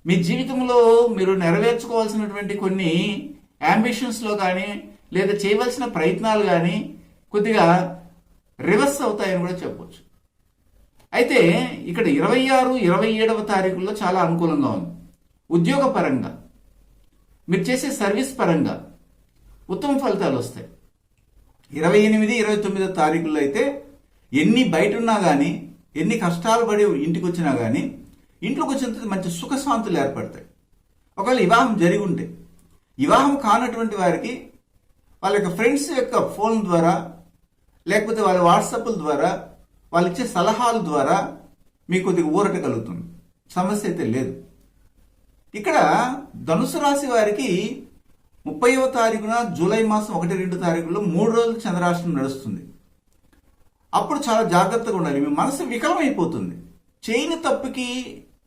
మీ జీవితంలో మీరు నెరవేర్చుకోవాల్సినటువంటి కొన్ని అంబిషన్స్లో కానీ, లేదా చేయవలసిన ప్రయత్నాలు కానీ కొద్దిగా రివర్స్ అవుతాయని కూడా చెప్పవచ్చు. అయితే ఇక్కడ 26, 27వ తారీఖుల్లో చాలా అనుకూలంగా ఉంది. ఉద్యోగ పరంగా, మీరు చేసే సర్వీస్ పరంగా ఉత్తమ ఫలితాలు వస్తాయి. 28, 29 తారీఖుల్లో అయితే ఎన్ని బయట ఉన్నా కానీ, ఎన్ని కష్టాలు పడి ఇంటికి వచ్చినా కానీ, ఇంట్లోకి వచ్చిన మంచి సుఖశాంతులు ఏర్పడతాయి. ఒకవేళ వివాహం జరిగి ఉంటే, వివాహం కానటువంటి వారికి వాళ్ళ యొక్క ఫ్రెండ్స్ యొక్క ఫోన్ ద్వారా, లేకపోతే వాళ్ళ వాట్సాప్ల ద్వారా, వాళ్ళు ఇచ్చే సలహాల ద్వారా మీకు కొద్దిగా ఊరట కలుగుతుంది, సమస్య అయితే లేదు. ఇక్కడ ధనుసు రాశి వారికి 30వ తారీఖున జూలై మాసం 1-2 తారీఖుల్లో 3 రోజులు చంద్రాష్టమం నడుస్తుంది. అప్పుడు చాలా జాగ్రత్తగా ఉండాలి. మీ మనసు వికలమైపోతుంది. చేయని తప్పుకి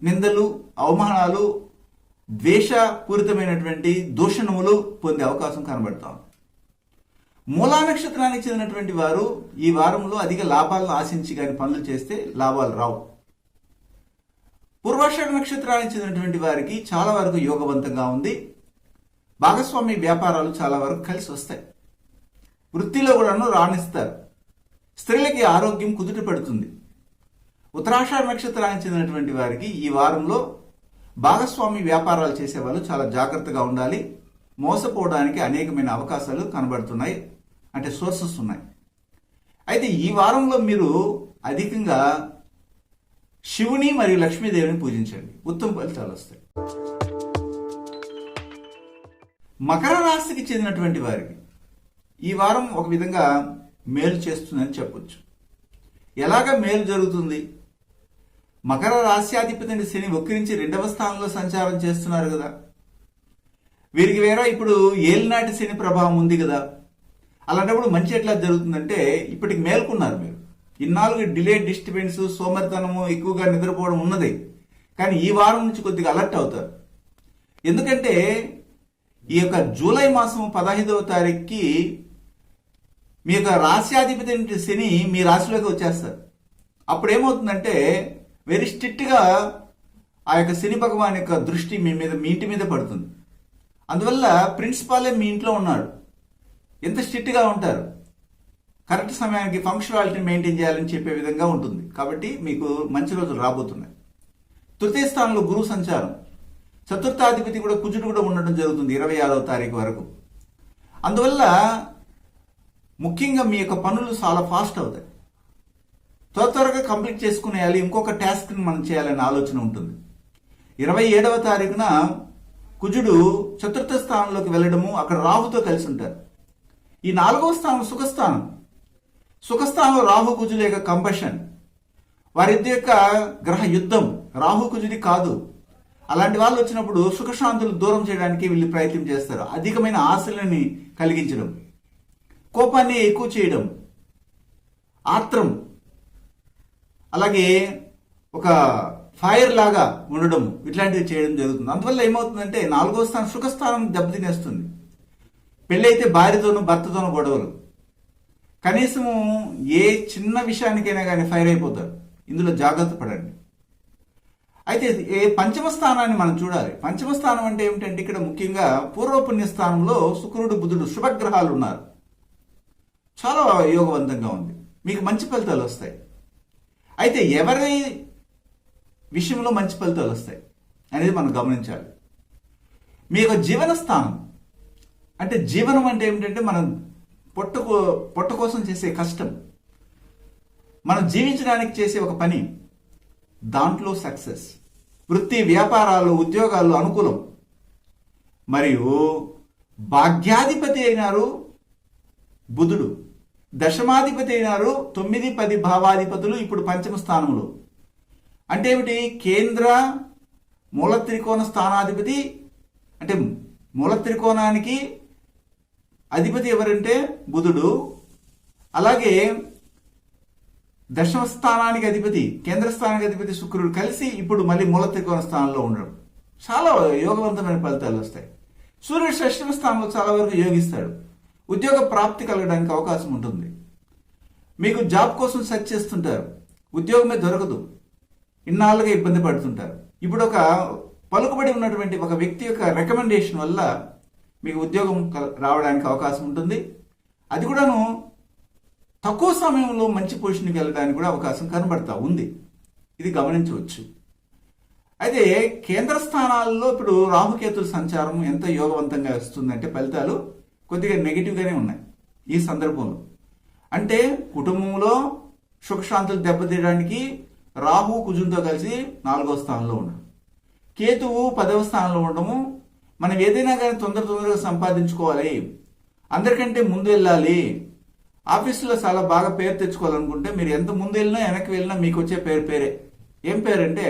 నిందలు, అవమానాలు, ద్వేషపూరితమైనటువంటి దూషణములు పొందే అవకాశం కనబడతాం. మూలా నక్షత్రానికి చెందినటువంటి వారు ఈ వారంలో అధిక లాభాలను ఆశించి కానీ పనులు చేస్తే లాభాలు రావు. పూర్వాషాఢ నక్షత్రానికి చెందినటువంటి వారికి చాలా వరకు యోగవంతంగా ఉంది. భాగస్వామి వ్యాపారాలు చాలా వరకు కలిసి వస్తాయి. వృత్తిలో కూడాను రాణిస్తారు. స్త్రీలకి ఆరోగ్యం కుదుట పడుతుంది. ఉత్తరాషాఢ నక్షత్రానికి చెందినటువంటి వారికి ఈ వారంలో భాగస్వామి వ్యాపారాలు చేసేవాళ్ళు చాలా జాగ్రత్తగా ఉండాలి. మోసపోవడానికి అనేకమైన అవకాశాలు కనబడుతున్నాయి, అంటే సోర్సెస్ ఉన్నాయి. అయితే ఈ వారంలో మీరు అధికంగా శివుని మరియు లక్ష్మీదేవిని పూజించండి, ఉత్తమ ఫలితాలు వస్తాయి. మకర రాశికి చెందినటువంటి వారికి ఈ వారం ఒక విధంగా మేలు చేస్తుందని చెప్పొచ్చు. ఎలాగ మేలు జరుగుతుంది? మకర రాశ్యాధిపతిని శని వక్రించి 2వ స్థానంలో సంచారం చేస్తున్నారు కదా. వీరికి వేరే ఇప్పుడు ఏలినాటి శని ప్రభావం ఉంది కదా. అలాంటప్పుడు మంచి ఎట్లా జరుగుతుందంటే, ఇప్పటికి మేల్కొన్నారు మీరు. ఇన్నాళ్ళు డిలే, డిస్టర్బెన్స్, సోమరితనము, ఎక్కువగా నిద్రపోవడం ఉన్నది. కానీ ఈ వారం నుంచి కొద్దిగా అలర్ట్ అవుతారు. ఎందుకంటే ఈ యొక్క జూలై మాసం 15వ తారీఖుకి మీ యొక్క రాశ్యాధిపతి శని మీ రాశిలోకి వచ్చేస్తారు. అప్పుడు ఏమవుతుందంటే వెరీ స్ట్రిక్ట్గా ఆ యొక్క శని భగవాన్ యొక్క దృష్టి మీ ఇంటి మీద పడుతుంది. అందువల్ల ప్రిన్సిపాలే మీ ఇంట్లో ఉన్నాడు. ఎంత స్ట్రిక్ట్గా ఉంటారు, కరెక్ట్ సమయానికి ఫంక్షనాలిటీ మెయింటైన్ చేయాలని చెప్పే విధంగా ఉంటుంది. కాబట్టి మీకు మంచి రోజులు రాబోతున్నాయి. తృతీయ స్థానంలో గురువు సంచారం, చతుర్థాధిపతి కూడా కుజుడు కూడా ఉండడం జరుగుతుంది 26వ తారీఖు వరకు. అందువల్ల ముఖ్యంగా మీ యొక్క పనులు చాలా ఫాస్ట్ అవుతాయి. త్వరగా కంప్లీట్ చేసుకునేయాలి, ఇంకొక టాస్క్ని మనం చేయాలనే ఆలోచన ఉంటుంది. 27వ తారీఖున కుజుడు చతుర్థ స్థానంలోకి వెళ్ళడము, అక్కడ రాహుతో కలిసి ఉంటారు. ఈ 4వ స్థానం సుఖస్థానం. సుఖస్థానంలో రాహు కుజుల యొక్క కంబషన్, వారిద్దరి యొక్క గ్రహ యుద్ధం రాహు కుజుడి కాదు. అలాంటి వాళ్ళు వచ్చినప్పుడు సుఖశాంతులు దూరం చేయడానికి వీళ్ళు ప్రయత్నం చేస్తారు. అధికమైన ఆశలని కలిగించడం, కోపాన్ని ఎక్కువ చేయడం, ఆత్రం, అలాగే ఒక ఫైర్ లాగా ఉండడం, ఇట్లాంటివి చేయడం జరుగుతుంది. అందువల్ల ఏమవుతుందంటే 4వ స్థానం సుఖస్థానం దెబ్బతినేస్తుంది. పెళ్ళైతే భార్యతోనూ భర్తతోనూ గొడవలు, కనీసము ఏ చిన్న విషయానికైనా కానీ ఫైర్ అయిపోతారు. ఇందులో జాగ్రత్త పడండి. అయితే పంచమ స్థానాన్ని మనం చూడాలి. పంచమ స్థానం అంటే ఏమిటంటే ఇక్కడ ముఖ్యంగా పూర్వపుణ్య స్థానంలో శుక్రుడు, బుధుడు శుభగ్రహాలు ఉన్నారు. చాలా యోగవంతంగా ఉంది, మీకు మంచి ఫలితాలు వస్తాయి. అయితే ఎవరి విషయంలో మంచి ఫలితాలు వస్తాయి అనేది మనం గమనించాలి. మీ యొక్క జీవన స్థానం, అంటే జీవనం అంటే ఏమిటంటే మనం పొట్ట కోసం చేసే కష్టం, మనం జీవించడానికి చేసే ఒక పని, దాంట్లో సక్సెస్, వృత్తి, వ్యాపారాలు, ఉద్యోగాలు అనుకూలం. మరియు భాగ్యాధిపతి అయినారు బుధుడు, దశమాధిపతి అయినారు 9, 10 భావాధిపతులు ఇప్పుడు పంచమ స్థానంలో. అంటే ఏమిటి? కేంద్ర మూల త్రికోణ స్థానాధిపతి, అంటే మూల త్రికోణానికి అధిపతి ఎవరంటే బుధుడు. అలాగే దశమ స్థానానికి అధిపతి, కేంద్ర స్థానానికి అధిపతి శుక్రుడు కలిసి ఇప్పుడు మళ్ళీ మూల త్రికోణ స్థానంలో ఉండడం, చాలా యోగవంతమైన ఫలితాలు వస్తాయి. సూర్యుడు షష్టమ స్థానంలో చాలా వరకు యోగిస్తాడు. ఉద్యోగ ప్రాప్తి కలగడానికి అవకాశం ఉంటుంది. మీకు జాబ్ కోసం సెర్చ్ చేస్తుంటారు, ఉద్యోగమే దొరకదు, ఇన్నాళ్ళుగా ఇబ్బంది పడుతుంటారు. ఇప్పుడు ఒక పలుకుబడి ఉన్నటువంటి ఒక వ్యక్తి యొక్క రికమెండేషన్ వల్ల మీకు ఉద్యోగం రావడానికి అవకాశం ఉంటుంది. అది కూడాను తక్కువ సమయంలో మంచి పొజిషన్కి వెళ్ళడానికి కూడా అవకాశం కనబడతా ఉంది. ఇది గమనించవచ్చు. అయితే కేంద్ర స్థానాల్లో ఇప్పుడు రాహుకేతుల సంచారం ఎంత యోగవంతంగా వస్తుందంటే ఫలితాలు కొద్దిగా నెగిటివ్గానే ఉన్నాయి ఈ సందర్భంలో. అంటే కుటుంబంలో సుఖశాంతులు దెబ్బతీయడానికి రాహు కుజుంతో కలిసి 4వ స్థానంలో ఉండడం, కేతువు 10వ స్థానంలో ఉండడము. మనం ఏదైనా కానీ తొందరగా సంపాదించుకోవాలి, అందరికంటే ముందు వెళ్ళాలి, ఆఫీసులో చాలా బాగా పేరు తెచ్చుకోవాలనుకుంటే మీరు ఎంత ముందు వెళ్ళినా వెనక్కి వెళ్ళినా మీకు వచ్చే పేరే. ఏం పేరంటే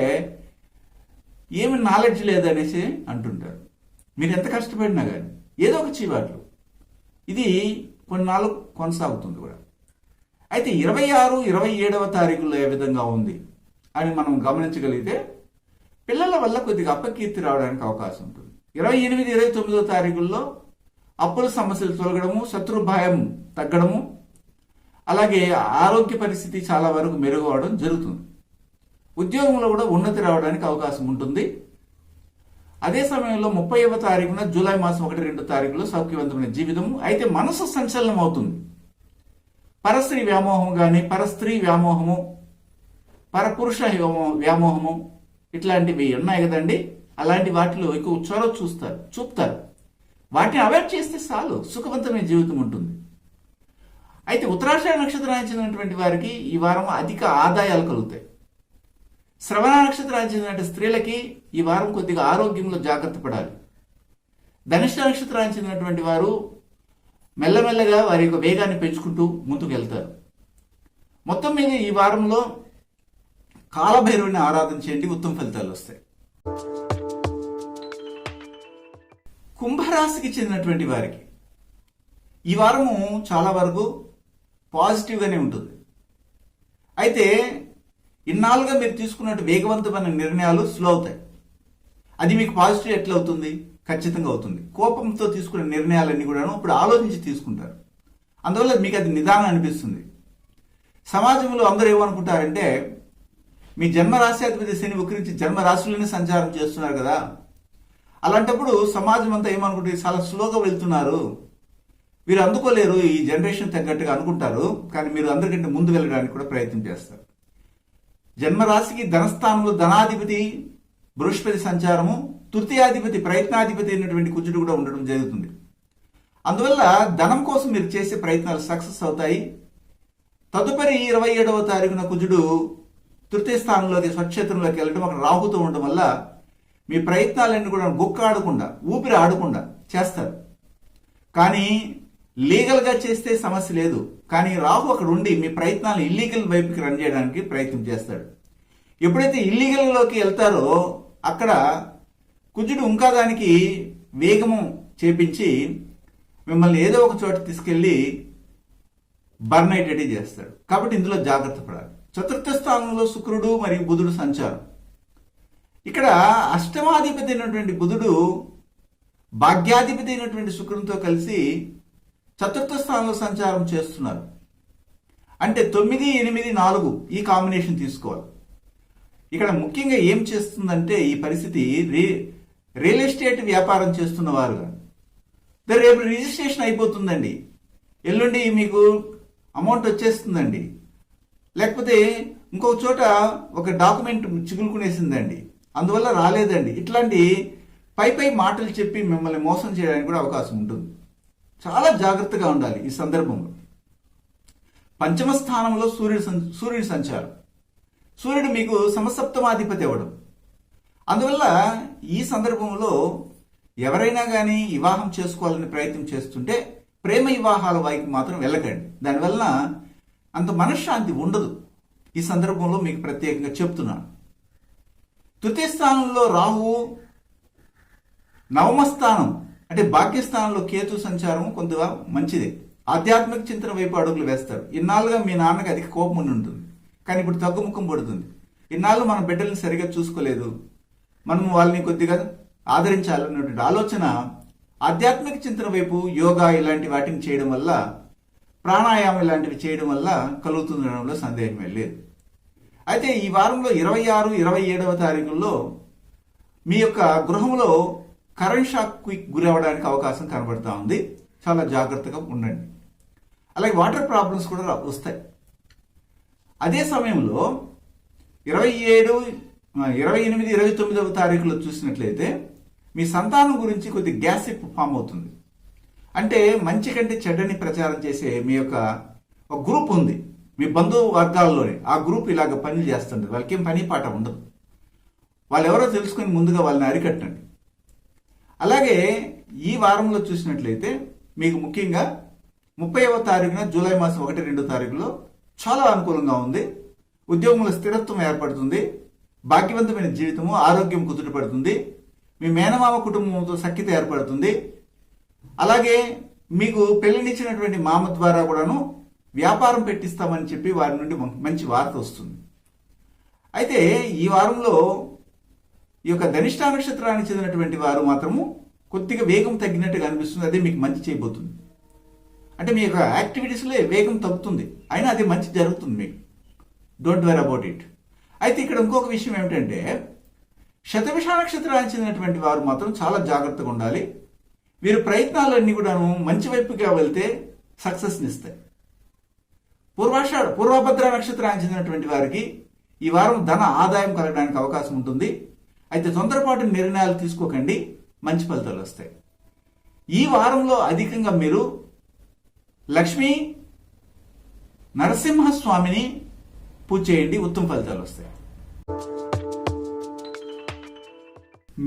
ఏమి నాలెడ్జ్ లేదనేసి అంటుంటారు. మీరు ఎంత కష్టపడినా కానీ ఏదో ఒక చీవాట్లు ఇది కొన్నాళ్ళు కొనసాగుతుంది కూడా. అయితే 26, 27వ తారీఖుల్లో ఏ విధంగా ఉంది అని మనం గమనించగలిగితే పిల్లల వల్ల కొద్దిగా అపకీర్తి రావడానికి అవకాశం ఉంటుంది. 28, 29వ తారీఖుల్లో అప్పుల సమస్యలు తొలగడము, శత్రు భయం తగ్గడము, అలాగే ఆరోగ్య పరిస్థితి చాలా వరకు మెరుగవడం జరుగుతుంది. ఉద్యోగంలో కూడా ఉన్నతి రావడానికి అవకాశం ఉంటుంది. అదే సమయంలో 30వ తారీఖున జూలై మాసం 1, 2 తారీఖులో సౌఖ్యవంతమైన జీవితము. అయితే మనసు సంచలనం అవుతుంది. పరస్త్రీ వ్యామోహం కానీ, పరస్త్రీ వ్యామోహము, పరపురుష వ్యామోహము ఇట్లాంటివి ఉన్నాయి కదండి. అలాంటి వాటిలో ఎక్కువ చొరవ చూపుతారు. వాటిని అవాయిడ్ చేస్తే చాలు, సుఖవంతమైన జీవితం ఉంటుంది. అయితే ఉత్తరాషాఢ నక్షత్రానికి చెందినటువంటి వారికి ఈ వారం అధిక ఆదాయాలు కలుగుతాయి. శ్రవణ నక్షత్రానికి చెందిన స్త్రీలకి ఈ వారం కొద్దిగా ఆరోగ్యంలో జాగ్రత్త పడాలి. ధనిష్ట నక్షత్రానికి చెందినటువంటి వారు మెల్లమెల్లగా వారి యొక్క వేగాన్ని పెంచుకుంటూ ముందుకు వెళ్తారు. మొత్తం మీద ఈ వారంలో కాలభైరవుని ఆరాధన చేయండి, ఉత్తమ ఫలితాలు వస్తాయి. కుంభరాశికి చెందినటువంటి వారికి ఈ వారము చాలా వరకు పాజిటివ్గానే ఉంటుంది. అయితే ఇన్నాళ్ళుగా మీరు తీసుకున్నట్టు వేగవంతమైన నిర్ణయాలు స్లో అవుతాయి. అది మీకు పాజిటివ్ ఎట్లా అవుతుంది? ఖచ్చితంగా అవుతుంది. కోపంతో తీసుకునే నిర్ణయాలన్నీ కూడా ఇప్పుడు ఆలోచించి తీసుకుంటారు. అందువల్ల మీకు అది నిదానం అనిపిస్తుంది. సమాజంలో అందరూ ఏమనుకుంటారంటే మీ జన్మరాశి అధిపతి శని వక్రించి జన్మరాశులనే సంచారం చేస్తున్నారు కదా, అలాంటప్పుడు సమాజం అంతా ఏమనుకుంటుంది, చాలా స్లోగా వెళ్తున్నారు, వీరు అందుకోలేరు, ఈ జనరేషన్ తగ్గట్టుగా అనుకుంటారు. కానీ మీరు అందరికంటే ముందు వెళ్ళడానికి కూడా ప్రయత్నం చేస్తారు. జన్మరాశికి ధనస్థానంలో ధనాధిపతి బృహస్పతి సంచారము, తృతీయాధిపతి ప్రయత్నాధిపతి అయినటువంటి కుజుడు కూడా ఉండడం జరుగుతుంది. అందువల్ల ధనం కోసం మీరు చేసే ప్రయత్నాలు సక్సెస్ అవుతాయి. తదుపరి 27వ తారీఖున కుజుడు తృతీయ స్థానంలోకి స్వక్షేత్రంలోకి వెళ్ళడం, అక్కడ రాహుతో ఉండడం వల్ల మీ ప్రయత్నాలన్నీ కూడా గుక్కాడకుండా, ఊపిరి ఆడకుండా చేస్తారు. కానీ లీగల్గా చేస్తే సమస్య లేదు. కానీ రాహు అక్కడ ఉండి మీ ప్రయత్నాలు ఇల్లీగల్ వైపుకి రన్ చేయడానికి ప్రయత్నం చేస్తాడు. ఎప్పుడైతే ఇల్లీగల్లోకి వెళ్తారో అక్కడ కుజుడు ఇంకా దానికి వేగము చేపించి మిమ్మల్ని ఏదో ఒక చోట తీసుకెళ్లి బర్న్ అయ్యేటట్టు చేస్తాడు. కాబట్టి ఇందులో జాగ్రత్త పడాలి. చతుర్థ స్థానంలో శుక్రుడు మరియు బుధుడు సంచారం. ఇక్కడ అష్టమాధిపతి అయినటువంటి బుధుడు భాగ్యాధిపతి అయినటువంటి శుక్రునితో కలిసి చతుర్థ స్థానంలో సంచారం చేస్తున్నారు. అంటే 9, 8, 4 ఈ కాంబినేషన్ తీసుకోవాలి. ఇక్కడ ముఖ్యంగా ఏం చేస్తుందంటే ఈ పరిస్థితి రియల్ ఎస్టేట్ వ్యాపారం చేస్తున్న వారుగా రేపు రిజిస్ట్రేషన్ అయిపోతుందండి, ఎల్లుండి మీకు అమౌంట్ వచ్చేస్తుందండి, లేకపోతే ఇంకొక చోట ఒక డాక్యుమెంట్ చిగులుకునేసిందండి, అందువల్ల రాలేదండి, ఇట్లాంటి పై మాటలు చెప్పి మిమ్మల్ని మోసం చేయడానికి కూడా అవకాశం ఉంటుంది. చాలా జాగ్రత్తగా ఉండాలి ఈ సందర్భంలో. పంచమ స్థానంలో సూర్యుడి సంచారం. సూర్యుడు మీకు సమసప్తమాధిపతి అవ్వడం. అందువల్ల ఈ సందర్భంలో ఎవరైనా కానీ వివాహం చేసుకోవాలని ప్రయత్నం చేస్తుంటే ప్రేమ వివాహాల వైపు మాత్రం వెళ్ళకండి. దానివల్ల అంత మనశ్శాంతి ఉండదు. ఈ సందర్భంలో మీకు ప్రత్యేకంగా చెప్తున్నాను. తృతీయ స్థానంలో రాహువు, నవమ స్థానం అంటే భాగ్యస్థానంలో కేతు సంచారం కొంత మంచిదే. ఆధ్యాత్మిక చింతన వైపు అడుగులు వేస్తారు. ఇన్నాళ్ళుగా మీ నాన్నకి అధిక కోపం ఉండి ఉంటుంది, కానీ ఇప్పుడు తగ్గుముఖం పడుతుంది. ఇన్నాళ్ళు మన బిడ్డల్ని సరిగా చూసుకోలేదు, మనం వాళ్ళని కొద్దిగా ఆదరించాలన్నటువంటి ఆలోచన ఆధ్యాత్మిక చింతన వైపు యోగా ఇలాంటి వాటిని చేయడం వల్ల, ప్రాణాయామం ఇలాంటివి చేయడం వల్ల కలుగుతుండడంలో సందేహమే లేదు. అయితే ఈ వారంలో 26, 27వ తారీఖుల్లో మీ యొక్క గృహంలో కరెంట్ షాక్కి గురవడానికి అవకాశం కనబడుతూ ఉంది. చాలా జాగ్రత్తగా ఉండండి. అలాగే వాటర్ ప్రాబ్లమ్స్ కూడా వస్తాయి. అదే సమయంలో 27, 28, 29వ తారీఖులో చూసినట్లయితే మీ సంతానం గురించి కొద్ది గ్యాసిప్ ఫామ్ అవుతుంది. అంటే మంచి కంటే చెడ్డని ప్రచారం చేసే మీ యొక్క ఒక గ్రూప్ ఉంది మీ బంధువు వర్గాల్లోనే. ఆ గ్రూప్ ఇలాగ పనులు చేస్తుంటుంది. వాళ్ళకి ఏం పని పాట ఉండదు. వాళ్ళు ఎవరో తెలుసుకొని ముందుగా వాళ్ళని అరికట్టండి. అలాగే ఈ వారంలో చూసినట్లయితే మీకు ముఖ్యంగా 30వ తారీఖున జూలై మాసం 1, 2 తారీఖులో చాలా అనుకూలంగా ఉంది. ఉద్యోగంలో స్థిరత్వం ఏర్పడుతుంది. భాగ్యవంతమైన జీవితము, ఆరోగ్యం కుదుటపడుతుంది. మీ మేనమామ కుటుంబంతో సఖ్యత ఏర్పడుతుంది. అలాగే మీకు పెళ్లినిచ్చినటువంటి మామ ద్వారా కూడాను వ్యాపారం పెట్టిస్తామని చెప్పి వారి నుండి మంచి వార్త వస్తుంది. అయితే ఈ వారంలో ఈ యొక్క ధనిష్ఠా నక్షత్రానికి చెందినటువంటి వారు మాత్రము కొద్దిగా వేగం తగ్గినట్టుగా అనిపిస్తుంది. అదే మీకు మంచి చేయబోతుంది. అంటే మీ యొక్క యాక్టివిటీస్లో వేగం తగ్గుతుంది, అయినా అది మంచి జరుగుతుంది మీకు. Don't worry about it. అయితే ఇక్కడ ఇంకొక విషయం ఏమిటంటే, శతభిష నక్షత్రానికి చెందినటువంటి వారు మాత్రం చాలా జాగ్రత్తగా ఉండాలి. వీరు ప్రయత్నాలన్నీ కూడాను మంచి వైపుగా వెళ్తే సక్సెస్ని ఇస్తాయి. పూర్వభద్ర నక్షత్రానికి చెందినటువంటి వారికి ఈ వారం ధన ఆదాయం కలగడానికి అవకాశం ఉంటుంది. అయితే తొందరపాటు నిర్ణయాలు తీసుకోకండి, మంచి ఫలితాలు వస్తాయి. ఈ వారంలో అధికంగా మీరు లక్ష్మీ నరసింహస్వామిని పూజ చేయండి, ఉత్తమ ఫలితాలు వస్తాయి.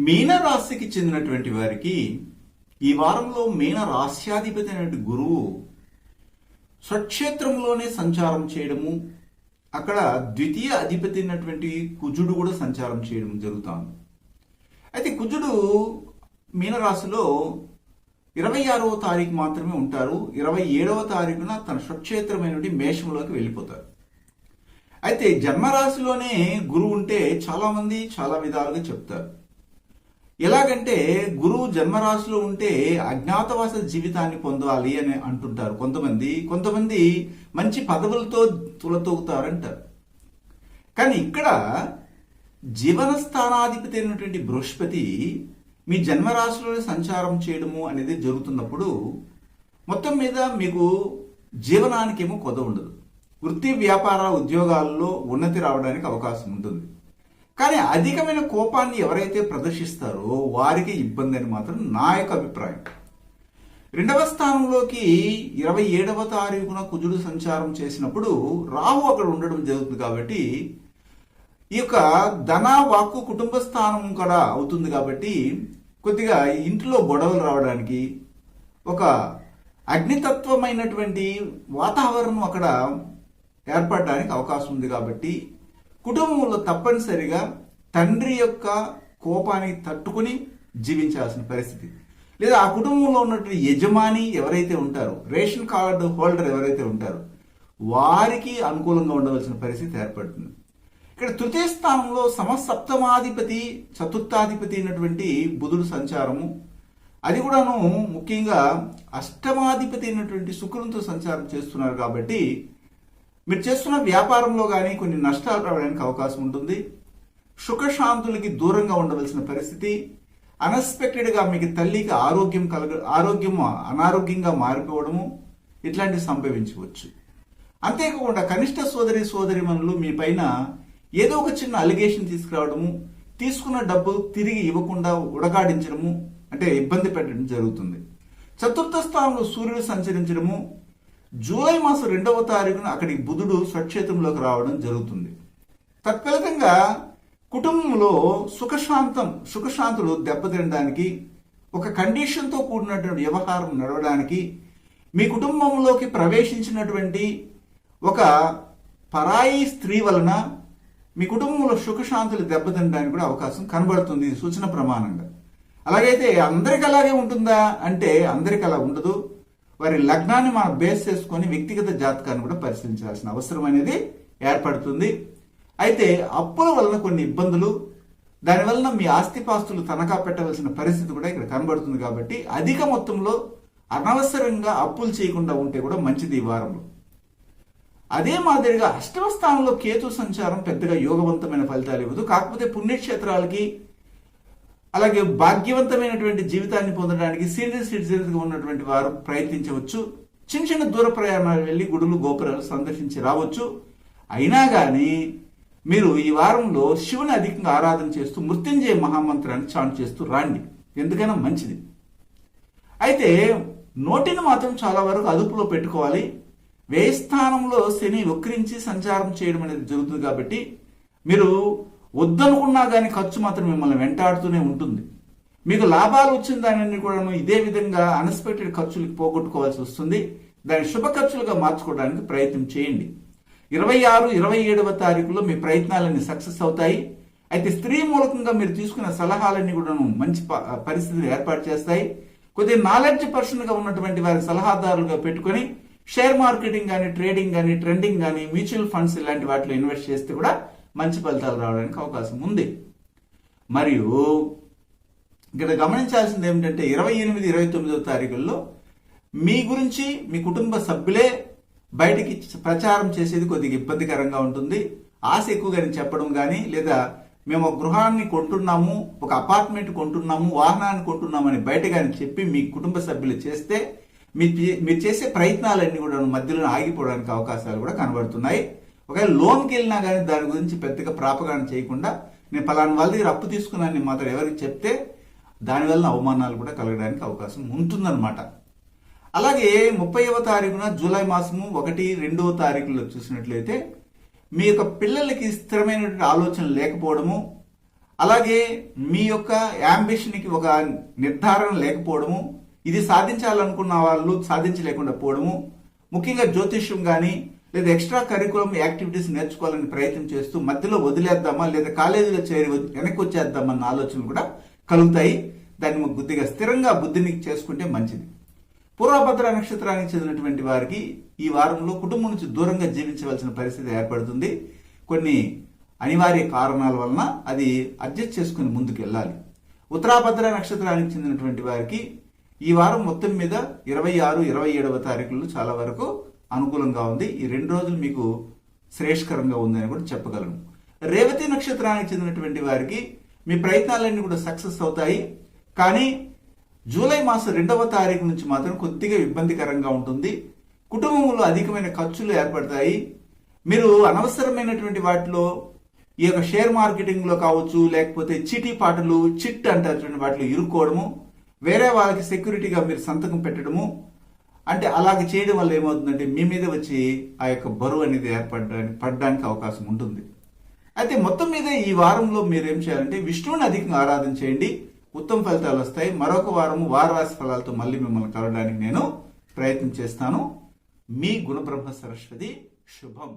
మీనరాశికి చెందినటువంటి వారికి ఈ వారంలో మీన రాశ్యాధిపతి అయినటువంటి గురువు స్వక్షేత్రంలోనే సంచారం చేయడము, అక్కడ ద్వితీయ అధిపతి అయినటువంటి కుజుడు కూడా సంచారం చేయడం జరుగుతుంది. అయితే కుజుడు మీనరాశిలో 26వ తారీఖు మాత్రమే ఉంటారు. 27వ తారీఖున తన స్వక్షేత్రమైనటువంటి మేషంలోకి వెళ్ళిపోతారు. అయితే జన్మరాశిలోనే గురువు ఉంటే చాలా మంది చాలా విధాలుగా చెప్తారు. ఎలాగంటే గురువు జన్మరాశిలో ఉంటే అజ్ఞాతవాస జీవితాన్ని పొందాలి అని అంటుంటారు కొంతమంది మంచి పదవులతో తులతూగుతారంటారు. కానీ ఇక్కడ జీవన స్థానాధిపతి అయినటువంటి బృహస్పతి మీ జన్మరాశిలోనే సంచారం చేయడము అనేది జరుగుతున్నప్పుడు మొత్తం మీద మీకు జీవనానికేమో కొద ఉండదు. వృత్తి వ్యాపార ఉద్యోగాల్లో ఉన్నతి రావడానికి అవకాశం ఉంటుంది. కానీ అధికమైన కోపాన్ని ఎవరైతే ప్రదర్శిస్తారో వారికి ఇబ్బంది అని మాత్రం నా యొక్క అభిప్రాయం. 2వ స్థానంలోకి 27వ తారీఖున కుజుడు సంచారం చేసినప్పుడు రాహు అక్కడ ఉండడం జరుగుతుంది. కాబట్టి ఈ యొక్క ధన వాక్కు కుటుంబ స్థానం కూడా అవుతుంది. కాబట్టి కొద్దిగా ఇంట్లో గొడవలు రావడానికి, ఒక అగ్నితత్వమైనటువంటి వాతావరణం అక్కడ ఏర్పడడానికి అవకాశం ఉంది. కాబట్టి కుటుంబంలో తప్పనిసరిగా తండ్రి యొక్క కోపానికి తట్టుకుని జీవించాల్సిన పరిస్థితి, లేదా ఆ కుటుంబంలో ఉన్నటువంటి యజమాని ఎవరైతే ఉంటారో, రేషన్ కార్డు హోల్డర్ ఎవరైతే ఉంటారో వారికి అనుకూలంగా ఉండవలసిన పరిస్థితి ఏర్పడుతుంది. ఇక్కడ తృతీయ స్థానంలో సమసప్తమాధిపతి చతుర్థాధిపతి అయినటువంటి బుధుడు సంచారము, అది కూడాను ముఖ్యంగా అష్టమాధిపతి అయినటువంటి శుక్రునితో సంచారం చేస్తున్నారు. కాబట్టి మీరు చేస్తున్న వ్యాపారంలో కానీ కొన్ని నష్టాలు రావడానికి అవకాశం ఉంటుంది. సుఖశాంతులకి దూరంగా ఉండవలసిన పరిస్థితి, అన్ఎక్స్పెక్టెడ్గా మీకు తల్లికి ఆరోగ్యం అనారోగ్యంగా మారిపోవడము ఇట్లాంటివి సంభవించవచ్చు. అంతేకాకుండా కనిష్ట సోదరిమణులు మీ పైన ఏదో ఒక చిన్న అలిగేషన్ తీసుకురావడము, తీసుకున్న డబ్బు తిరిగి ఇవ్వకుండా ఉడగాడించడము, అంటే ఇబ్బంది పెట్టడం జరుగుతుంది. చతుర్థ స్థానంలో సూర్యుడు సంచరించడము, జూలై మాసం 2వ తారీఖున అక్కడికి బుధుడు స్వక్షేత్రంలోకి రావడం జరుగుతుంది. తత్ఫలితంగా కుటుంబంలో సుఖశాంతులు దెబ్బతినడానికి, ఒక కండిషన్తో కూడినటువంటి వ్యవహారం నడవడానికి, మీ కుటుంబంలోకి ప్రవేశించినటువంటి ఒక పరాయి స్త్రీ వలన మీ కుటుంబంలో సుఖశాంతులు దెబ్బతినడానికి కూడా అవకాశం కనబడుతుంది సూచన ప్రమాణంగా. అలాగైతే అందరికి అలాగే ఉంటుందా అంటే అందరికి అలా ఉండదు. వారి లగ్నాన్ని మనం బేస్ చేసుకొని వ్యక్తిగత జాతకాన్ని కూడా పరిశీలించాల్సిన అవసరం అనేది ఏర్పడుతుంది. అయితే అప్పుల వలన కొన్ని ఇబ్బందులు, దానివలన మీ ఆస్తిపాస్తులు తనఖా పెట్టవలసిన పరిస్థితి కూడా ఇక్కడ కనబడుతుంది. కాబట్టి అధిక మొత్తంలో అనవసరంగా అప్పులు చేయకుండా ఉంటే కూడా మంచిది ఈ వారంలో. అదే మాదిరిగా 8వ స్థానంలో కేతు సంచారం పెద్దగా యోగవంతమైన ఫలితాలు ఇవ్వదు. కాకపోతే పుణ్యక్షేత్రాలకి, అలాగే భాగ్యవంతమైనటువంటి జీవితాన్ని పొందడానికి సీనియర్ సిటిజన్స్గా ఉన్నటువంటి వారు ప్రయత్నించవచ్చు. చిన్న దూర ప్రయాణాలు వెళ్ళి గుడులు గోపురాలు సందర్శించి రావచ్చు. అయినా కానీ మీరు ఈ వారంలో శివుని అధికంగా ఆరాధన చేస్తూ మృత్యుంజయ మహామంత్రాన్ని చాంట్ చేస్తూ రాండి, ఎందుకైనా మంచిది. అయితే నోటిని మాత్రం చాలా వరకు అదుపులో పెట్టుకోవాలి. వ్యయస్థానంలో శని వక్రించి సంచారం చేయడం అనేది జరుగుతుంది. కాబట్టి మీరు వద్దనుకున్నా కానీ ఖర్చు మాత్రం మిమ్మల్ని వెంటాడుతూనే ఉంటుంది. మీకు లాభాలు వచ్చిన దానిని కూడా ఇదే విధంగా అన్ఎక్స్పెక్టెడ్ ఖర్చులకు పోగొట్టుకోవాల్సి వస్తుంది. దాన్ని శుభ ఖర్చులుగా మార్చుకోవడానికి ప్రయత్నం చేయండి. 26, 27వ తారీఖులో మీ ప్రయత్నాలన్నీ సక్సెస్ అవుతాయి. అయితే స్త్రీ మూలకంగా మీరు తీసుకున్న సలహాలన్నీ కూడా మంచి పరిస్థితిని ఏర్పాటు చేస్తాయి. కొద్దిగా నాలెడ్జ్ పర్సన్ గా ఉన్నటువంటి వారి సలహాదారులుగా పెట్టుకొని షేర్ మార్కెటింగ్ కానీ, ట్రేడింగ్ కానీ, ట్రెండింగ్ కానీ, మ్యూచువల్ ఫండ్స్ ఇలాంటి వాటిలో ఇన్వెస్ట్ చేస్తే కూడా మంచి ఫలితాలు రావడానికి అవకాశం ఉంది. మరియు ఇక్కడ గమనించాల్సింది ఏమిటంటే 28, 29వ తారీఖుల్లో మీ గురించి మీ కుటుంబ సభ్యులే బయటికి ప్రచారం చేసేది కొద్దిగా ఇబ్బందికరంగా ఉంటుంది. ఆశ ఎక్కువగా చెప్పడం కానీ, లేదా మేము ఒక గృహాన్ని కొంటున్నాము, ఒక అపార్ట్మెంట్ కొంటున్నాము, వాహనాన్ని కొంటున్నాము అని బయట కానీ చెప్పి మీ కుటుంబ సభ్యులు చేస్తే మీరు చేసే ప్రయత్నాలన్నీ కూడా మధ్యలో ఆగిపోవడానికి అవకాశాలు కూడా కనబడుతున్నాయి. ఒకవేళ లోన్కి వెళ్ళినా కానీ దాని గురించి పెద్దగా ప్రాపగాండ చేయకుండా నేను పలానా వాళ్ళ దగ్గర అప్పు తీసుకున్నాను మాత్రం ఎవరికి చెప్తే దానివల్ల అవమానాలు కూడా కలగడానికి అవకాశం ఉంటుందన్నమాట. అలాగే 30వ తారీఖున జూలై మాసము 1, 2వ తారీఖులో చూసినట్లయితే మీ యొక్క పిల్లలకి స్థిరమైనటువంటి ఆలోచన లేకపోవడము, అలాగే మీ యొక్క యాంబిషన్కి ఒక నిర్ధారణ లేకపోవడము, ఇది సాధించాలనుకున్న వాళ్ళు సాధించలేకుండా పోవడము, ముఖ్యంగా జ్యోతిష్యం కానీ లేదా ఎక్స్ట్రా కరికులం యాక్టివిటీస్ నేర్చుకోవాలని ప్రయత్నం చేస్తూ మధ్యలో వదిలేద్దామా లేదా కాలేజీలో చేరి వెనక్కి వచ్చేద్దామన్న ఆలోచనలు కూడా కలుగుతాయి. దాన్ని కొద్దిగా స్థిరంగా బుద్ధిని చేసుకుంటే మంచిది. పూర్వభద్ర నక్షత్రానికి చెందినటువంటి వారికి ఈ వారంలో కుటుంబం నుంచి దూరంగా జీవించవలసిన పరిస్థితి ఏర్పడుతుంది. కొన్ని అనివార్య కారణాల వలన అది అడ్జస్ట్ చేసుకుని ముందుకు వెళ్ళాలి. ఉత్తరాభద్ర నక్షత్రానికి చెందినటువంటి వారికి ఈ వారం మొత్తం మీద 26, 27వ తారీఖులు చాలా వరకు అనుకూలంగా ఉంది. ఈ 2 రోజులు మీకు శ్రేష్కరంగా ఉందని కూడా చెప్పగలను. రేవతి నక్షత్రానికి చెందినటువంటి వారికి మీ ప్రయత్నాలన్నీ కూడా సక్సెస్ అవుతాయి. కానీ జూలై మాసం 2వ తారీఖు నుంచి మాత్రం కొద్దిగా ఇబ్బందికరంగా ఉంటుంది. కుటుంబంలో అధికమైన ఖర్చులు ఏర్పడతాయి. మీరు అనవసరమైనటువంటి వాటిలో ఈ యొక్క షేర్ మార్కెటింగ్ లో కావచ్చు, లేకపోతే చీటీ పాటలు, చిట్ అంటారు వాటిలో ఇరుక్కోవడము, వేరే వాళ్ళకి సెక్యూరిటీగా మీరు సంతకం పెట్టడము, అంటే అలాగే చేయడం వల్ల ఏమవుతుందంటే మీ మీద వచ్చి ఆ యొక్క బరువు అనేది పడడానికి అవకాశం ఉంటుంది. అయితే మొత్తం మీద ఈ వారంలో మీరు ఏం చేయాలంటే విష్ణువుని అధికంగా ఆరాధన చేయండి, ఉత్తమ ఫలితాలు వస్తాయి. మరొక వారము వారరాశి ఫలాలతో మళ్ళీ మిమ్మల్ని కలవడానికి నేను ప్రయత్నం చేస్తాను. మీ గుణబ్రహ్మ సరస్వతి. శుభం.